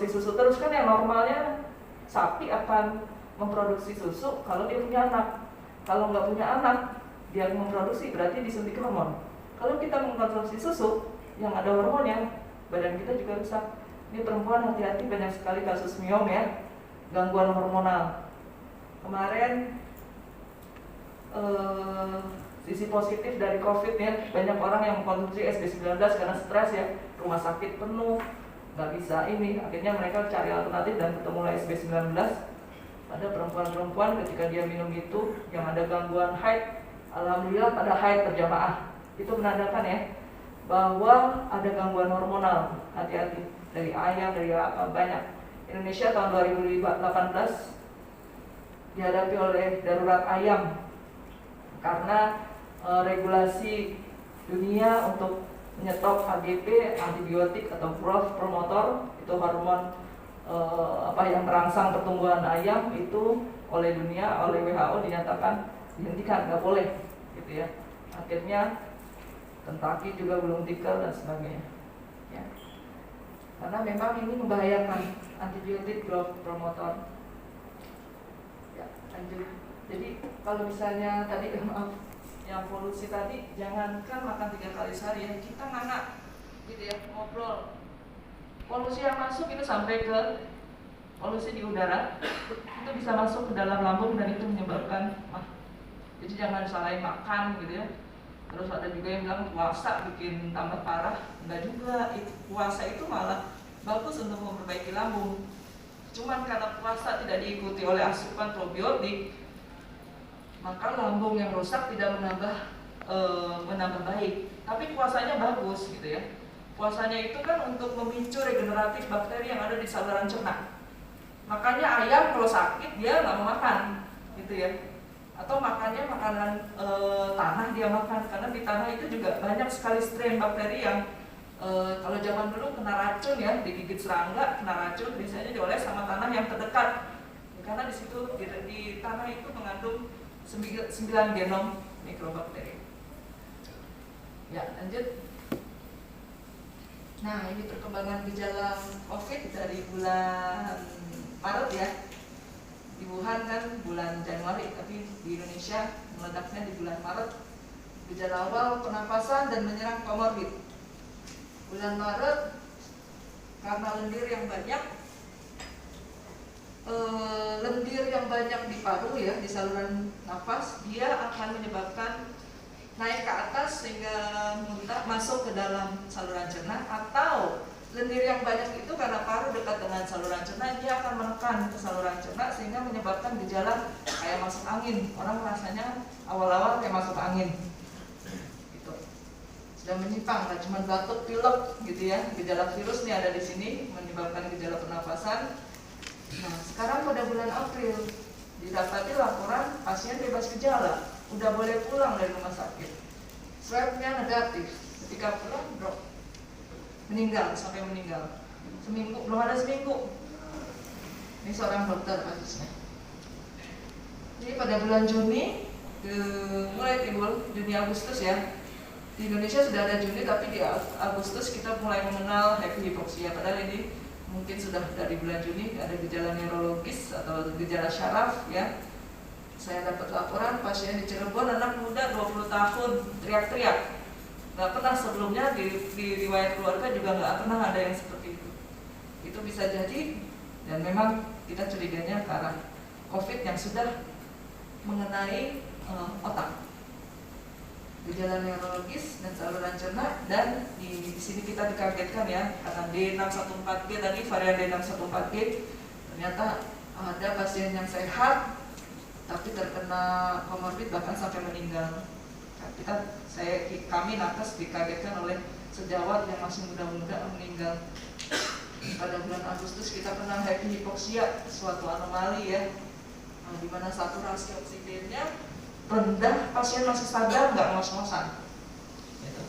susu terus, kan yang normalnya sapi akan memproduksi susu kalau dia punya anak. Kalau nggak punya anak, dia memproduksi berarti disuntik hormon. Kalau kita mengkonsumsi susu yang ada hormonnya, badan kita juga rusak. Ini perempuan hati-hati, banyak sekali kasus miom, ya, gangguan hormonal. Kemarin sisi positif dari COVID, ya, banyak orang yang mengkonsumsi SB19 karena stres, ya, rumah sakit penuh, nggak bisa ini, akhirnya mereka cari alternatif dan ketemulah SB19. Pada perempuan-perempuan ketika dia minum itu yang ada gangguan haid, alhamdulillah pada haid berjamaah. Itu menandakan, ya, bahwa ada gangguan hormonal. Hati-hati, dari ayam, dari banyak. Indonesia tahun 2018 dihadapi oleh darurat ayam karena regulasi dunia untuk menyetop AGP, antibiotik atau growth promoter, itu hormon yang merangsang pertumbuhan ayam, itu oleh dunia, oleh WHO dinyatakan dihentikan, nggak boleh, gitu, ya. Akhirnya tentaki juga gulung tikar dan sebagainya. Ya. Karena memang ini membahayakan, antibiotik growth promoter. Ya, lanjut. Jadi kalau misalnya tadi maaf, yang polusi tadi, jangankan makan 3 kali sehari ya, kita nganga gitu ya, ngobrol. Polusi yang masuk itu sampai ke polusi di udara, itu bisa masuk ke dalam lambung dan itu menyebabkan jadi jangan salahin makan gitu ya. Terus ada juga yang bilang puasa bikin tambah parah, enggak juga. Puasa itu malah bagus untuk memperbaiki lambung. Cuman karena puasa tidak diikuti oleh asupan probiotik, maka lambung yang rusak tidak menambah baik. Tapi puasanya bagus gitu ya. Puasanya itu kan untuk memicu regeneratif bakteri yang ada di saluran cerna. Makanya ayam kalau sakit dia nggak mau makan, gitu ya. Atau makannya makanan tanah dia makan, karena di tanah itu juga banyak sekali strain bakteri yang kalau zaman dulu kena racun ya, digigit serangga kena racun, biasanya dioles sama tanah yang terdekat. Karena di situ di tanah itu mengandung 9 genom mikrobakteri. Ya, lanjut. Nah, ini perkembangan gejala COVID dari bulan Maret ya. Di Wuhan kan bulan Januari, tapi di Indonesia meledaknya di bulan Maret. Gejala awal pernapasan dan menyerang komorbid. Bulan Maret karena lendir yang banyak di paru ya, di saluran nafas, dia akan menyebabkan naik ke atas sehingga muntah masuk ke dalam saluran cerna, atau lendir yang banyak itu karena paru dekat dengan saluran cerna, dia akan menekan ke saluran cerna sehingga menyebabkan gejala kayak masuk angin. Orang rasanya awal-awal kayak masuk angin gitu. Sudah menyimpang, nggak cuma batuk, pilek gitu ya. Gejala virus nih ada di sini menyebabkan gejala pernafasan. Nah, sekarang pada bulan April didapati laporan pasien bebas gejala, udah boleh pulang dari rumah sakit. Swabnya negatif, ketika pulang drop, meninggal, sampai meninggal. Seminggu, belum ada seminggu. Ini seorang dokter kasusnya. Jadi pada bulan Juni mulai timbul, Juni Agustus ya. Di Indonesia sudah ada Juni, tapi di Agustus kita mulai mengenal hypoksia. Padahal ini mungkin sudah dari bulan Juni, ada gejala neurologis atau gejala syaraf ya. Saya dapat laporan pasien di Cirebon, anak muda 20 tahun, teriak-teriak. Gak pernah sebelumnya di riwayat keluarga juga gak pernah ada yang seperti itu. Itu bisa jadi, dan memang kita curiganya ke arah COVID yang sudah mengenai otak. Gejala neurologis dan saluran cerna, dan di sini kita dikagetkan ya, karena D614G tadi, varian D614G, ternyata ada pasien yang sehat tapi terkena komorbid bahkan sampai meninggal. Kami nakes dikagetkan oleh sejawat yang masih muda-muda meninggal. Pada bulan Agustus kita pernah hypoksia, suatu anomali ya, di mana saturasi oksigennya rendah, pasien masih sadar, nggak ngos-ngosan. Gitu.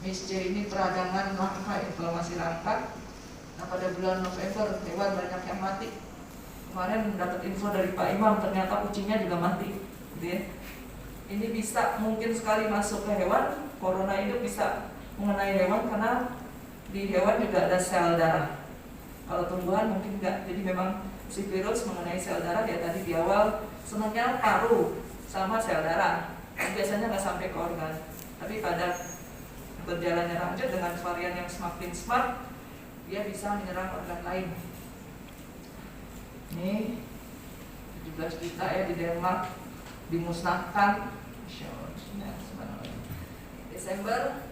MIS-C ini peradangan rangka, inflamasi rangka. Nah, pada bulan November hewan banyak yang mati. Kemarin dapat info dari Pak Imam, ternyata kucingnya juga mati. Gitu ya. Ini bisa mungkin sekali masuk ke hewan. Corona itu bisa mengenai hewan karena di hewan juga ada sel darah. Kalau tumbuhan mungkin enggak. Jadi memang si virus mengenai sel darah, ya tadi di awal senangnya paru sama sel darah, biasanya nggak sampai ke organ. Tapi pada berjalannya lanjut dengan varian yang semakin smart, dia bisa menyerang organ lain. Ini 17 juta ya di Denmark dimusnahkan. Desember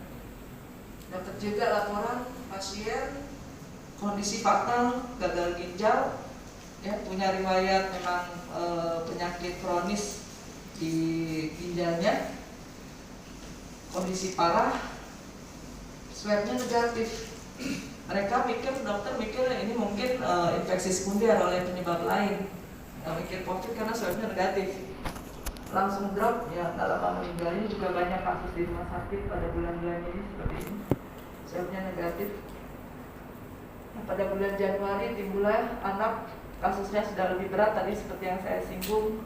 dapat juga laporan pasien kondisi fatal, gagal ginjal, ya punya riwayat memang penyakit kronis di ginjalnya, kondisi parah, swabnya negatif. Mereka dokter mikir ini mungkin infeksi sekunder oleh penyebab lain, nggak mikir COVID karena swabnya negatif, langsung drop ya, nggak lama meninggal. Ini juga banyak kasus di rumah sakit pada bulan-bulan ini seperti ini, swabnya negatif. Nah, pada bulan Januari timbullah anak, kasusnya sudah lebih berat tadi seperti yang saya singgung,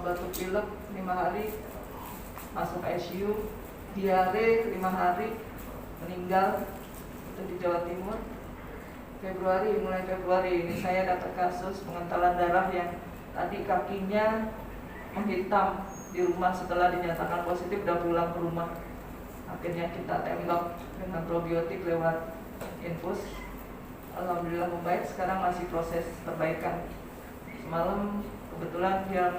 batuk pilek 5 hari, masuk ICU. diare 5 hari, meninggal, itu di Jawa Timur. Mulai Februari ini saya dapat kasus pengentalan darah yang tadi kakinya menghitam di rumah setelah dinyatakan positif, udah pulang ke rumah. Akhirnya kita tembak dengan probiotik lewat infus. Alhamdulillah membaik, sekarang masih proses perbaikan. Semalam kebetulan dia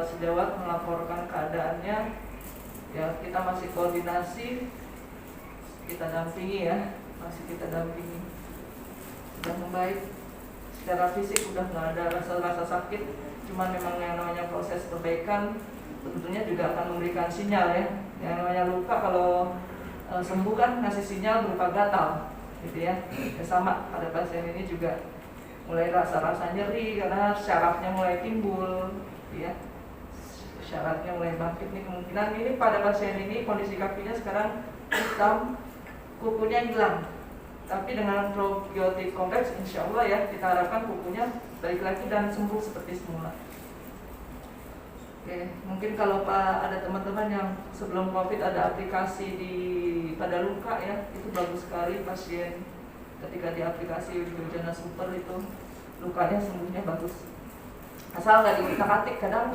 sejawat melaporkan keadaannya, ya kita masih koordinasi, kita dampingi ya, masih kita dampingi. Sudah membaik, secara fisik udah nggak ada rasa sakit, cuman memang yang namanya proses perbaikan tentunya juga akan memberikan sinyal ya. Yang namanya luka kalau sembuh kan ngasih sinyal berupa gatal, gitu ya. Sama pada pasien ini juga mulai rasa nyeri karena syarafnya mulai timbul, ya. Syaratnya mulai bangkit nih, kemungkinan ini pada pasien ini kondisi kakinya sekarang hitam, kukunya hilang. Tapi dengan probiotik kompleks, insya Allah ya kita harapkan kukunya balik lagi dan sembuh seperti semula. Oke, mungkin kalau Pak ada teman-teman yang sebelum COVID ada aplikasi pada luka ya, itu bagus sekali. Pasien ketika di aplikasi Bujana Super itu lukanya sembuhnya bagus. Asal nggak diutak-atik, kadang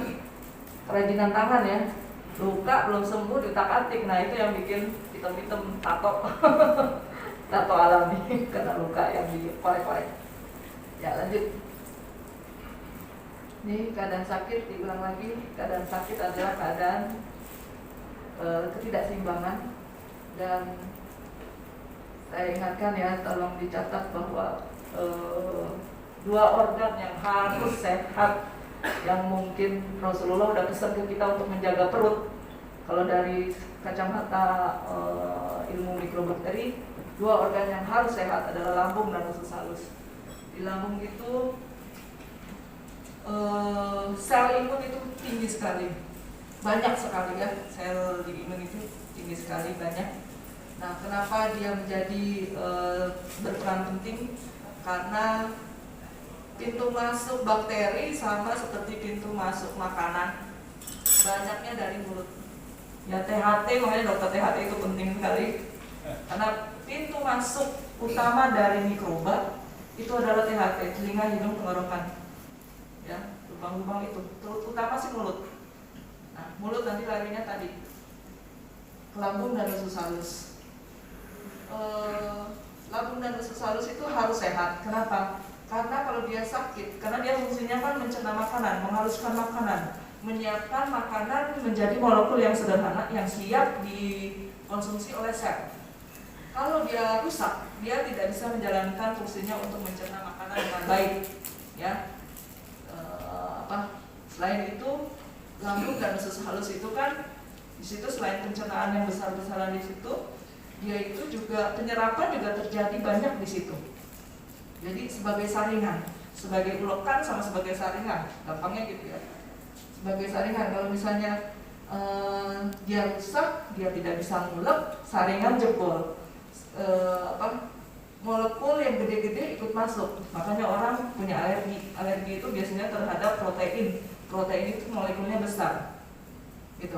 kerajinan tangan ya, luka belum sembuh diutak-atik, nah itu yang bikin hitam-hitam tato. Tato alami karena luka yang dikorek-korek. Ya lanjut. Ini keadaan sakit, diulang lagi, keadaan sakit adalah keadaan ketidakseimbangan, dan saya ingatkan ya, tolong dicatat bahwa 2 organ yang harus sehat, yang mungkin Rasulullah udah pesan ke kita untuk menjaga perut. Kalau dari kacamata ilmu mikrobakteri, 2 organ yang harus sehat adalah lambung dan usus halus. Di lambung itu sel imun itu tinggi sekali, banyak sekali ya, sel di imun itu tinggi sekali, banyak. Nah, kenapa dia menjadi berperan penting? Karena pintu masuk bakteri sama seperti pintu masuk makanan, banyaknya dari mulut. Ya THT, makanya dokter THT itu penting sekali, karena pintu masuk utama dari mikroba itu adalah THT, telinga, hidung, tenggorokan. Ya, lubang-lubang itu utama sih mulut. Nah, mulut nanti larinya tadi ke lambung dan usus halus. Lambung dan usus halus itu harus sehat. Kenapa? Karena kalau dia sakit, karena dia fungsinya kan mencerna makanan, menghaluskan makanan, menyiapkan makanan menjadi molekul yang sederhana yang siap dikonsumsi oleh sel. Kalau dia rusak, dia tidak bisa menjalankan fungsinya untuk mencerna makanan dengan baik, ya. Selain itu, lambung dan usus halus itu kan di situ selain pencernaan yang besar-besaran di situ, dia itu juga penyerapan juga terjadi banyak di situ. Jadi sebagai saringan, sebagai ulekan sama sebagai saringan, gampangnya gitu ya. Sebagai saringan, kalau misalnya dia rusak, dia tidak bisa ngulek, saringan jebol. Molekul yang gede-gede ikut masuk. Makanya orang punya alergi. Alergi itu biasanya terhadap protein. Protein itu molekulnya besar. Gitu.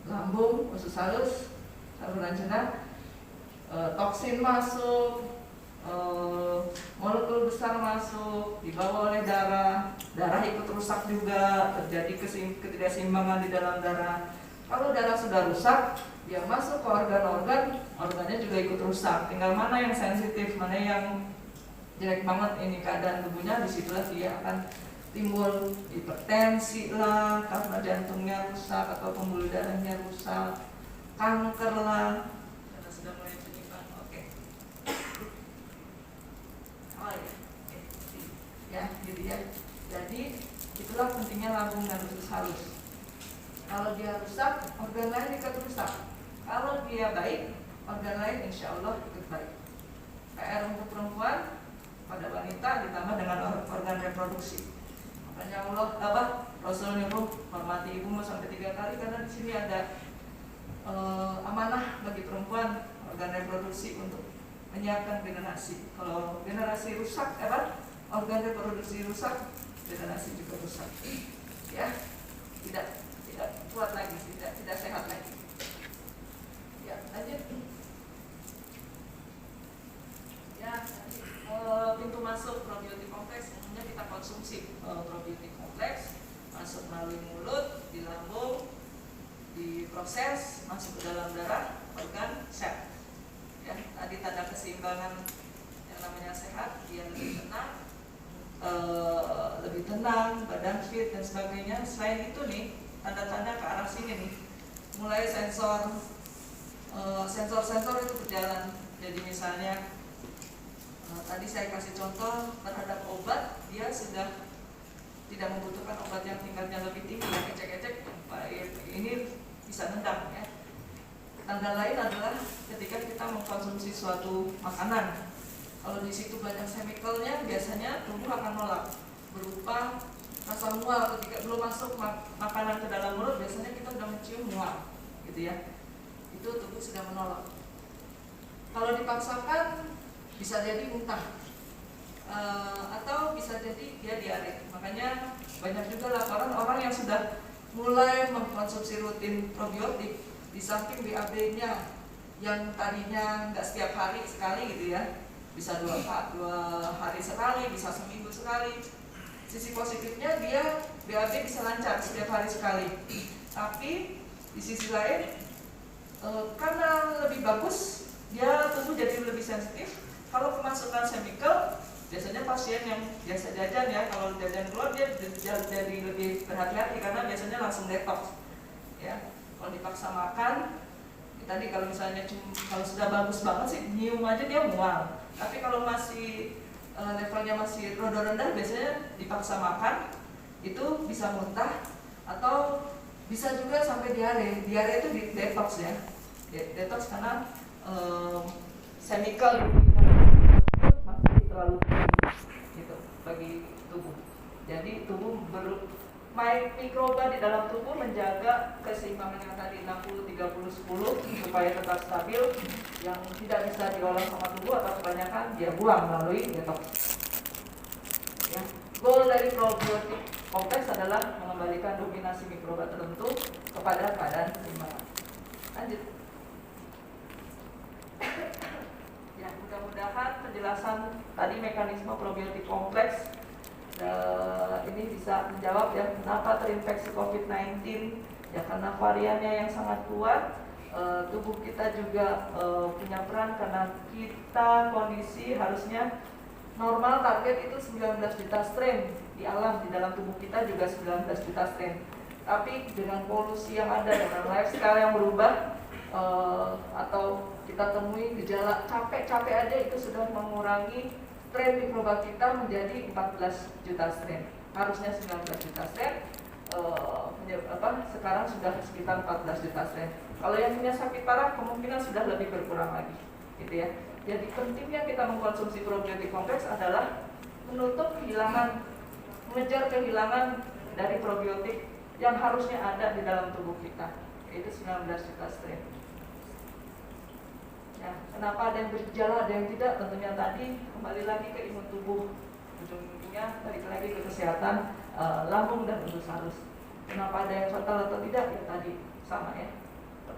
Lambung, usus halus, saluran cerna, toksin masuk, molekul besar masuk, dibawa oleh darah. Darah ikut rusak juga, terjadi ketidakseimbangan di dalam darah. Kalau darah sudah rusak, dia masuk ke organ-organ, organnya juga ikut rusak. Tinggal mana yang sensitif, mana yang jelek banget ini keadaan tubuhnya, disitulah dia akan timbul hipertensi lah, karena jantungnya rusak atau pembuluh darahnya rusak, kanker lah, karena sudah mulai penyimpan. Oke. Oh ya, gitu ya. Jadi itulah pentingnya lambung dan usus halus. Kalau dia rusak, organ lain ikut rusak. Kalau dia baik, organ lain insya Allah ikut baik. PR untuk perempuan pada wanita ditambah dengan organ reproduksi. Makanya Rasul nyuruh hormati ibumu sampai 3 kali, karena di sini ada amanah bagi perempuan organ reproduksi untuk menyiapkan generasi. Kalau generasi rusak, organ reproduksi rusak, generasi juga rusak. Ya, tidak kuat lagi, tidak sehat lagi. Ya, lanjut. Ya, pintu masuk probiotik kompleks umumnya kita konsumsi probiotik kompleks masuk melalui mulut, di lambung, diproses, masuk ke dalam darah, organ, sel. Ya, tadi tanda keseimbangan yang namanya sehat, dia lebih tenang, badan fit dan sebagainya. Selain itu nih, tanda-tanda ke arah sini nih, mulai sensor itu berjalan. Jadi misalnya tadi saya kasih contoh terhadap obat, dia sudah tidak membutuhkan obat yang tingkatnya lebih tinggi, yang ecek-ecek, ini bisa nendang ya. Tanda lain adalah ketika kita mengkonsumsi suatu makanan, kalau di situ banyak chemicalnya, biasanya tubuh akan nolak berupa rasa mual. Ketika belum masuk makanan ke dalam mulut, biasanya kita sudah mencium mual, gitu ya. Itu tubuh sudah menolak. Kalau dipaksakan bisa jadi muntah, atau bisa jadi dia diare. Makanya banyak juga laporan orang yang sudah mulai mengkonsumsi rutin probiotik, di samping BAB-nya yang tadinya nggak setiap hari sekali gitu ya, bisa 2 hari sekali, bisa seminggu sekali. Sisi positifnya dia BAB bisa lancar setiap hari sekali. Tapi di sisi lain karena lebih bagus, dia tubuh jadi lebih sensitif. Kalau kemasukan chemical, biasanya pasien yang biasa jajan ya, kalau jajan keluar dia jadi lebih berhati-hati karena biasanya langsung detox. Ya, kalau dipaksa makan, tadi kalau misalnya kalau sudah bagus banget sih nyium aja dia mual. Tapi kalau masih levelnya masih rada rendah, biasanya dipaksa makan itu bisa muntah atau bisa juga sampai diare. Diare itu di detox ya. Detox karena chemical masih terlalu tinggi gitu bagi tubuh. Jadi tubuh mikroba di dalam tubuh menjaga keseimbangan yang tadi 60-30-10 supaya tetap stabil, yang tidak bisa diolah sama tubuh atau kebanyakan dia buang melalui detox. Ya. Goal dari probiotik kompleks adalah mengembalikan dominasi mikroba tertentu kepada keadaan keseimbangan. Lanjut. Ya, mudah-mudahan penjelasan tadi mekanisme probiotik kompleks ini bisa menjawab ya kenapa terinfeksi COVID-19 ya, karena variannya yang sangat kuat. Tubuh kita juga punya peran karena kita kondisi harusnya normal target itu 19 juta strain di alam, di dalam tubuh kita juga 19 juta strain. Tapi dengan polusi yang ada, dengan lifestyle yang berubah, atau kita temui gejala capek-capek aja, itu sudah mengurangi strain mikroba kita menjadi 14 juta strain. Harusnya 19 juta strain, sekarang sudah sekitar 14 juta strain. Kalau yang punya sakit parah kemungkinan sudah lebih berkurang lagi, gitu ya. Jadi pentingnya kita mengkonsumsi probiotik kompleks adalah menutup kehilangan, mengejar kehilangan dari probiotik yang harusnya ada di dalam tubuh kita, yaitu 19 juta strain. Ya, kenapa ada yang bergejala, ada yang tidak? Tentunya tadi kembali lagi ke imun tubuh, ujung-ujungnya balik lagi ke kesehatan lambung dan usus halus. Kenapa ada yang fatal atau tidak? Ya tadi sama ya.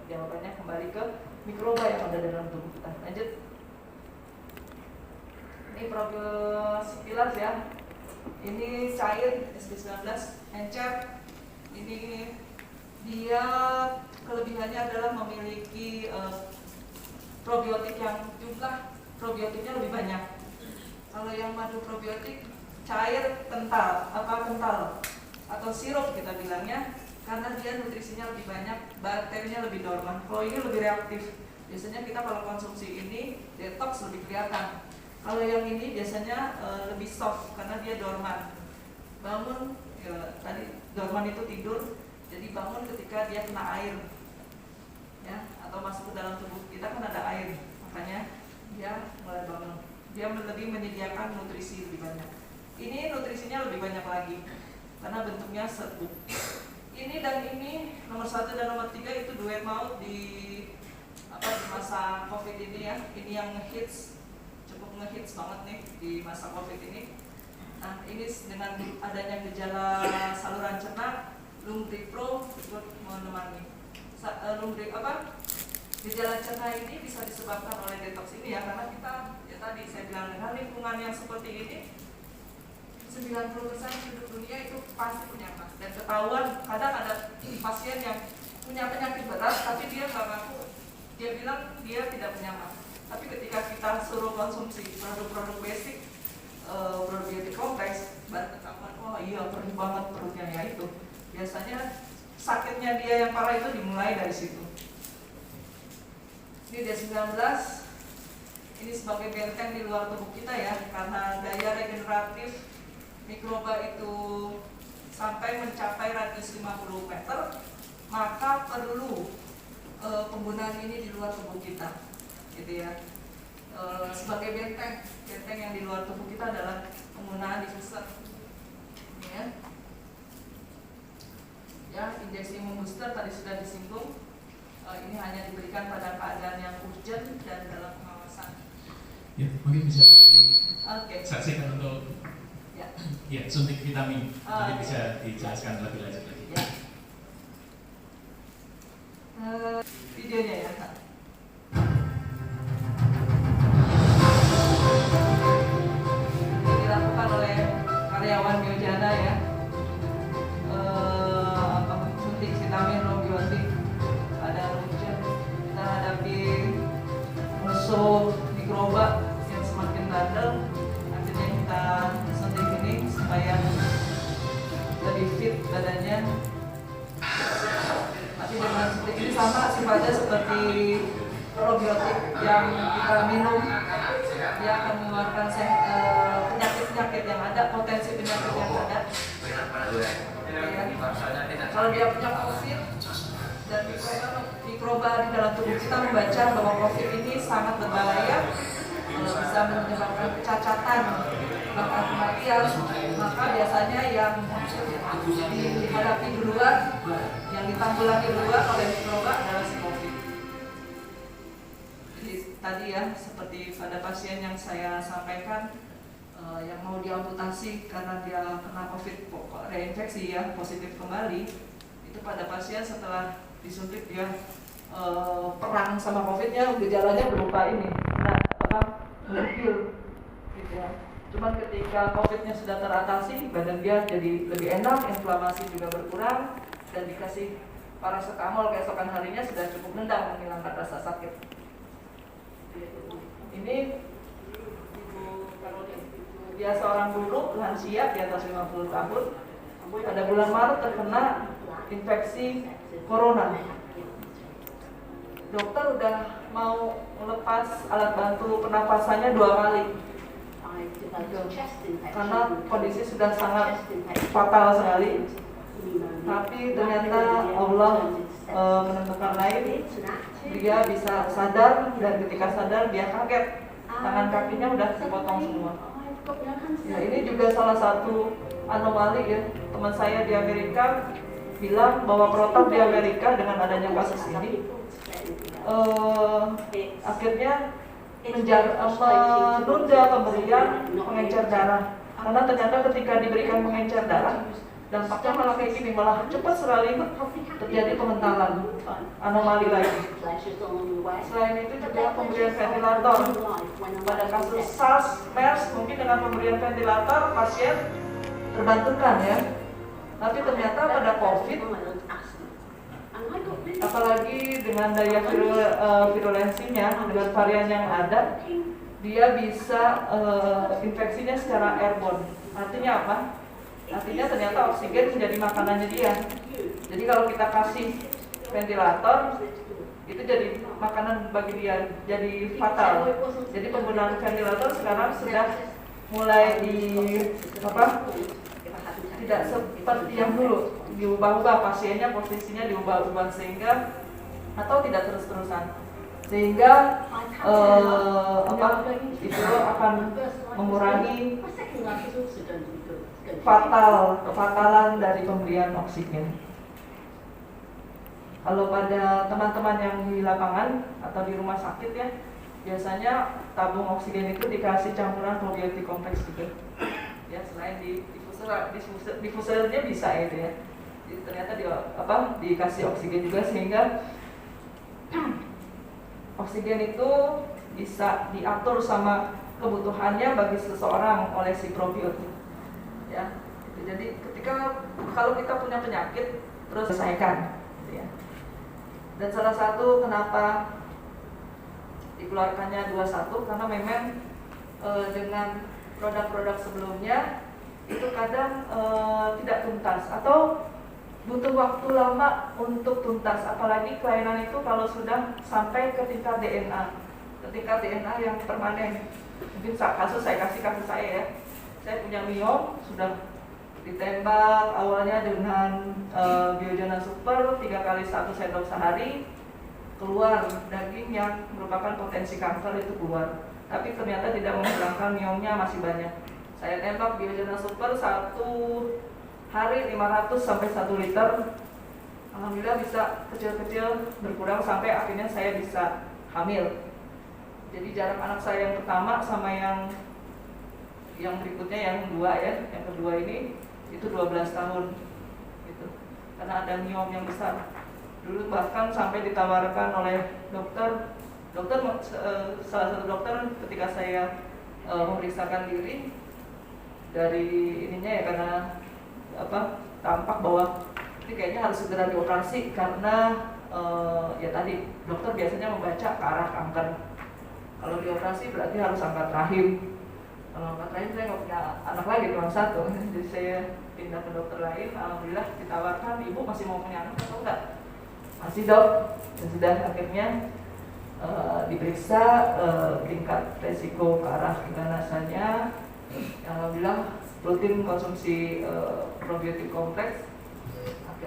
Jawabannya kembali ke mikroba yang ada dalam tubuh kita. Lanjut. Ini probiotik ya. Ini cair SB19 encer. Ini dia kelebihannya adalah memiliki probiotik yang jumlah probiotiknya lebih banyak. Kalau yang madu probiotik cair kental atau sirup kita bilangnya, karena dia nutrisinya lebih banyak, bakterinya lebih dorman. Kalau ini lebih reaktif. Biasanya kita kalau konsumsi ini detox lebih kelihatan. Kalau yang ini biasanya lebih soft karena dia dorman. Bangun ya, tadi dorman itu tidur, jadi bangun ketika dia kena air. Ya, atau masuk ke dalam tubuh kita kan ada air, makanya dia mulai bangun. Dia lebih menyediakan nutrisi lebih banyak. Ini nutrisinya lebih banyak lagi karena bentuknya serbuk. Ini dan ini nomor 1 dan nomor 3 itu duet maut di masa COVID ini ya. Ini yang ngehits, cukup ngehits banget nih di masa COVID ini. Nah, ini dengan adanya gejala saluran cerna, Lumpripro ikut menemani. Gejala cerna ini bisa disebabkan oleh detox ini ya, karena kita ya tadi saya bilang dengan lingkungan yang seperti ini 90% penduduk dunia itu pasti punya mas. Dan ketahuan kadang ada pasien yang punya penyakit berat tapi dia nggak ngaku, dia bilang dia tidak punya mas. Tapi ketika kita suruh konsumsi produk-produk basic probiotik kompleks, baru ketahuan, oh iya perih banget perutnya ya itu. Biasanya sakitnya dia yang parah itu dimulai dari situ. Ini D19, ini sebagai benteng di luar tubuh kita ya, karena daya regeneratif mikroba itu sampai mencapai radius 50 meter, maka perlu penggunaan ini di luar tubuh kita, gitu ya. Sebagai benteng yang di luar tubuh kita adalah penggunaan diffuser, ya. Ya, injeksi imun booster tadi sudah disinggung. Ini hanya diberikan pada keadaan yang urgent dan dalam pengawasan. Ya, mungkin bisa disaksikan untuk ya suntik vitamin. Mungkin bisa dijelaskan lebih lanjut lagi. Ya. Videonya ya. Ini dilakukan oleh karyawan Biojana ya. Suntik vitamin probiotik pada urgent. Kita hadapi musuh mikroba yang semakin bandel. Akhirnya kita suntik ini supaya lebih fit badannya. Tapi dengan suntik ini sama sifatnya seperti probiotik yang kita minum, dia akan mengeluarkan penyakit-penyakit yang ada, potensi penyakit yang ada. Kalau dia punya COVID dan mikroba di dalam tubuh kita membaca bahwa COVID ini sangat berbahaya, bisa menyebabkan kecacatan, bahkan kematian, maka biasanya yang dihadapi duluan, yang ditanggulangi duluan oleh mikroba adalah si COVID. Jadi tadi ya, seperti pada pasien yang saya sampaikan, yang mau diamputasi karena dia kena COVID reinfeksi ya, positif kembali, itu pada pasien setelah disuntik dia perang sama COVID-nya, gejalanya berupa ini, ngepil, gitu ya. Cuman ketika COVID-nya sudah teratasi, badan dia jadi lebih enak, inflamasi juga berkurang, dan dikasih paracetamol keesokan harinya sudah cukup nendang menghilangkan rasa sakit. Ini dia seorang guru lansia di atas 50 tahun, pada bulan Maret terkena infeksi corona. Dokter udah mau melepas alat bantu pernapasannya 2 kali. Karena kondisi sudah sangat fatal sekali. Tapi ternyata Allah menentukan lain. Dia bisa sadar, dan ketika sadar dia kaget, tangan kakinya udah dipotong semua. Ya, ini juga salah satu anomali ya. Teman saya di Amerika bilang bahwa protap di Amerika dengan adanya kasus ini akhirnya menunda pemberian pengencer darah, karena ternyata ketika diberikan pengencer darah dampaknya malah kayak gini, malah cepat sekali terjadi pengentalan, anomali lagi. Selain itu juga pemberian ventilator. Pada kasus SARS, MERS mungkin dengan pemberian ventilator pasien terbantukan ya, tapi ternyata pada COVID, apalagi dengan daya virulensinya, dengan varian yang ada, dia bisa infeksinya secara airborne. Artinya apa? Artinya ternyata oksigen menjadi makanannya dia. Jadi kalau kita kasih ventilator, itu jadi makanan bagi dia, jadi fatal. Jadi penggunaan ventilator sekarang sudah mulai tidak seperti yang dulu, diubah-ubah, pasiennya posisinya diubah-ubah sehingga, atau tidak terus-terusan, sehingga itu akan mengurangi kefatalan dari pemberian oksigen. Kalau pada teman-teman yang di lapangan atau di rumah sakit ya, biasanya tabung oksigen itu dikasih campuran probiotik kompleks juga. Ya, selain diffusernya bisa itu ya. Jadi ternyata dikasih oksigen juga sehingga Oksigen itu bisa diatur sama kebutuhannya bagi seseorang oleh si probiotik. Ya, jadi kalau kita punya penyakit terus selesaikan, gitu ya. Dan salah satu kenapa dikeluarkannya 21 karena memang dengan produk-produk sebelumnya itu kadang tidak tuntas atau butuh waktu lama untuk tuntas, apalagi kelainan itu kalau sudah sampai ke tingkat DNA yang permanen. Mungkin kasus saya ya, saya punya miom, sudah ditembak awalnya dengan Biogena Super 3 kali 1 sendok sehari, keluar daging yang merupakan potensi kanker itu keluar, tapi ternyata tidak menghilangkan miomnya, masih banyak. Saya tembak Biogena Super 1 hari 500 sampai 1 liter. Alhamdulillah bisa kecil-kecil berkurang sampai akhirnya saya bisa hamil. Jadi jarak anak saya yang pertama sama yang berikutnya yang kedua ini itu 12 tahun gitu. Karena ada miom yang besar. Dulu bahkan sampai ditawarkan oleh dokter salah satu dokter ketika saya memeriksakan diri dari ininya ya, karena tampak bahwa ini kayaknya harus segera dioperasi karena ya tadi dokter biasanya membaca ke arah kanker. Kalau dioperasi berarti harus angkat rahim. Kalau angkat rahim saya nggak punya anak lagi, cuma 1, jadi saya pindah ke dokter lain. Alhamdulillah ditawarkan, ibu masih mau punya anak atau enggak? Masih dok. Dan sudah akhirnya diperiksa tingkat resiko ke arah keganasannya. Alhamdulillah rutin konsumsi probiotik kompleks,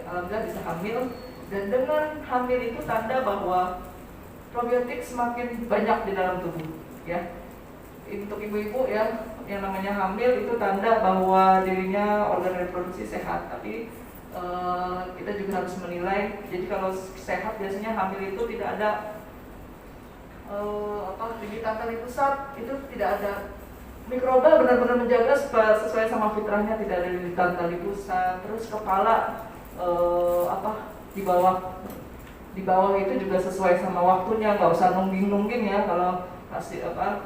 alhamdulillah bisa hamil. Dan dengan hamil itu tanda bahwa probiotik semakin banyak di dalam tubuh, ya. Untuk ibu-ibu ya, yang namanya hamil itu tanda bahwa dirinya organ reproduksi sehat. Tapi kita juga harus menilai. Jadi kalau sehat biasanya hamil itu tidak ada gigitan tali pusat, itu tidak ada. Mikroba benar-benar menjaga sesuai sama fitrahnya, tidak ada gigitan tali pusat. Terus kepala di bawah itu juga sesuai sama waktunya, nggak usah nungging ya. Kalau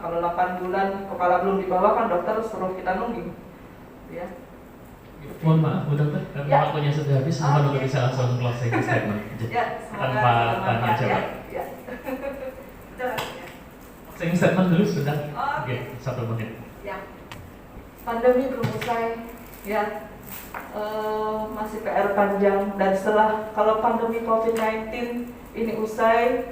kalau 8 bulan kepala belum di bawah kan dokter suruh kita nungging, ya. Mohon maaf Bu Dokter, karena waktunya sudah habis, mohon untuk bisa langsung closing statement tanpa tanya jawab. Ya. Closing statement dulu sudah. Oke, 1 menit. Ya, pandemi belum usai, ya. Masih PR panjang, dan setelah kalau pandemi COVID-19 ini usai,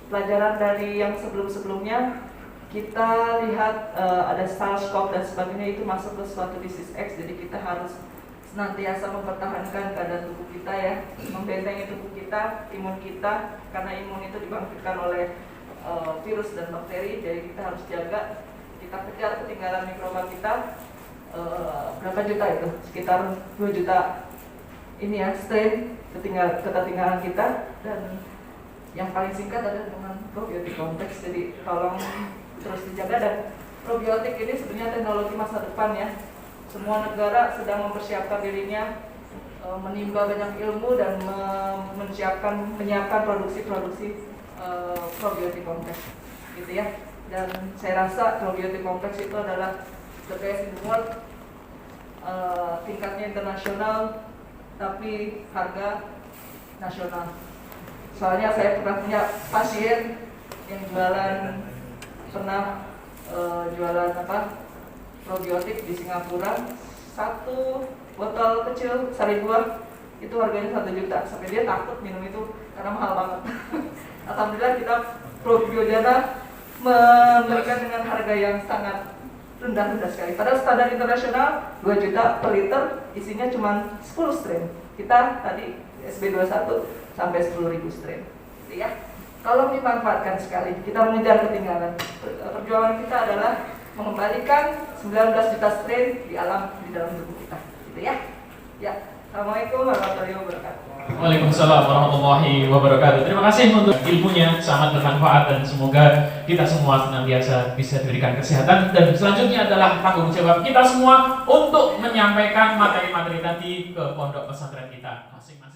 pelajaran dari yang sebelumnya kita lihat ada SARS-CoV dan sebagainya itu masuk ke suatu disease X, jadi kita harus senantiasa mempertahankan keadaan tubuh kita ya, membentengi tubuh kita, imun kita, karena imun itu dibangkitkan oleh virus dan bakteri, jadi kita harus jaga, kita kejar ketinggalan mikroba kita. Berapa juta itu? Sekitar 2 juta ini ya, strain ketertinggalan kita. Dan yang paling singkat adalah dengan probiotik kompleks, jadi tolong terus dijaga. Dan probiotik ini sebenarnya teknologi masa depan ya. Semua negara sedang mempersiapkan dirinya, menimba banyak ilmu dan menyiapkan produksi probiotik kompleks gitu ya. Dan saya rasa probiotik kompleks itu adalah the best in the world, tingkatnya internasional tapi harga nasional. Soalnya saya pernah punya pasien yang jualan probiotik di Singapura. 1 botol kecil sari buah itu harganya 1 juta, sampai dia takut minum itu karena mahal banget. Alhamdulillah kita Biogena memberikan dengan harga yang sangat rendah sekali. Padahal standar internasional 2 juta per liter, isinya cuma 10 strain. Kita tadi SB21 sampai 10.000 strain. Gitu ya. Tolong dimanfaatkan sekali. Kita mengejar ketinggalan. Perjuangan kita adalah mengembalikan 19 juta strain di dalam tubuh kita. Gitu ya. Ya. Assalamualaikum warahmatullahi wabarakatuh. Waalaikumsalam warahmatullahi wabarakatuh. Terima kasih untuk ilmunya, sangat bermanfaat, dan semoga kita semua senantiasa bisa diberikan kesehatan. Dan selanjutnya adalah tanggung jawab kita semua untuk menyampaikan materi-materi tadi ke pondok pesantren kita masing-masing.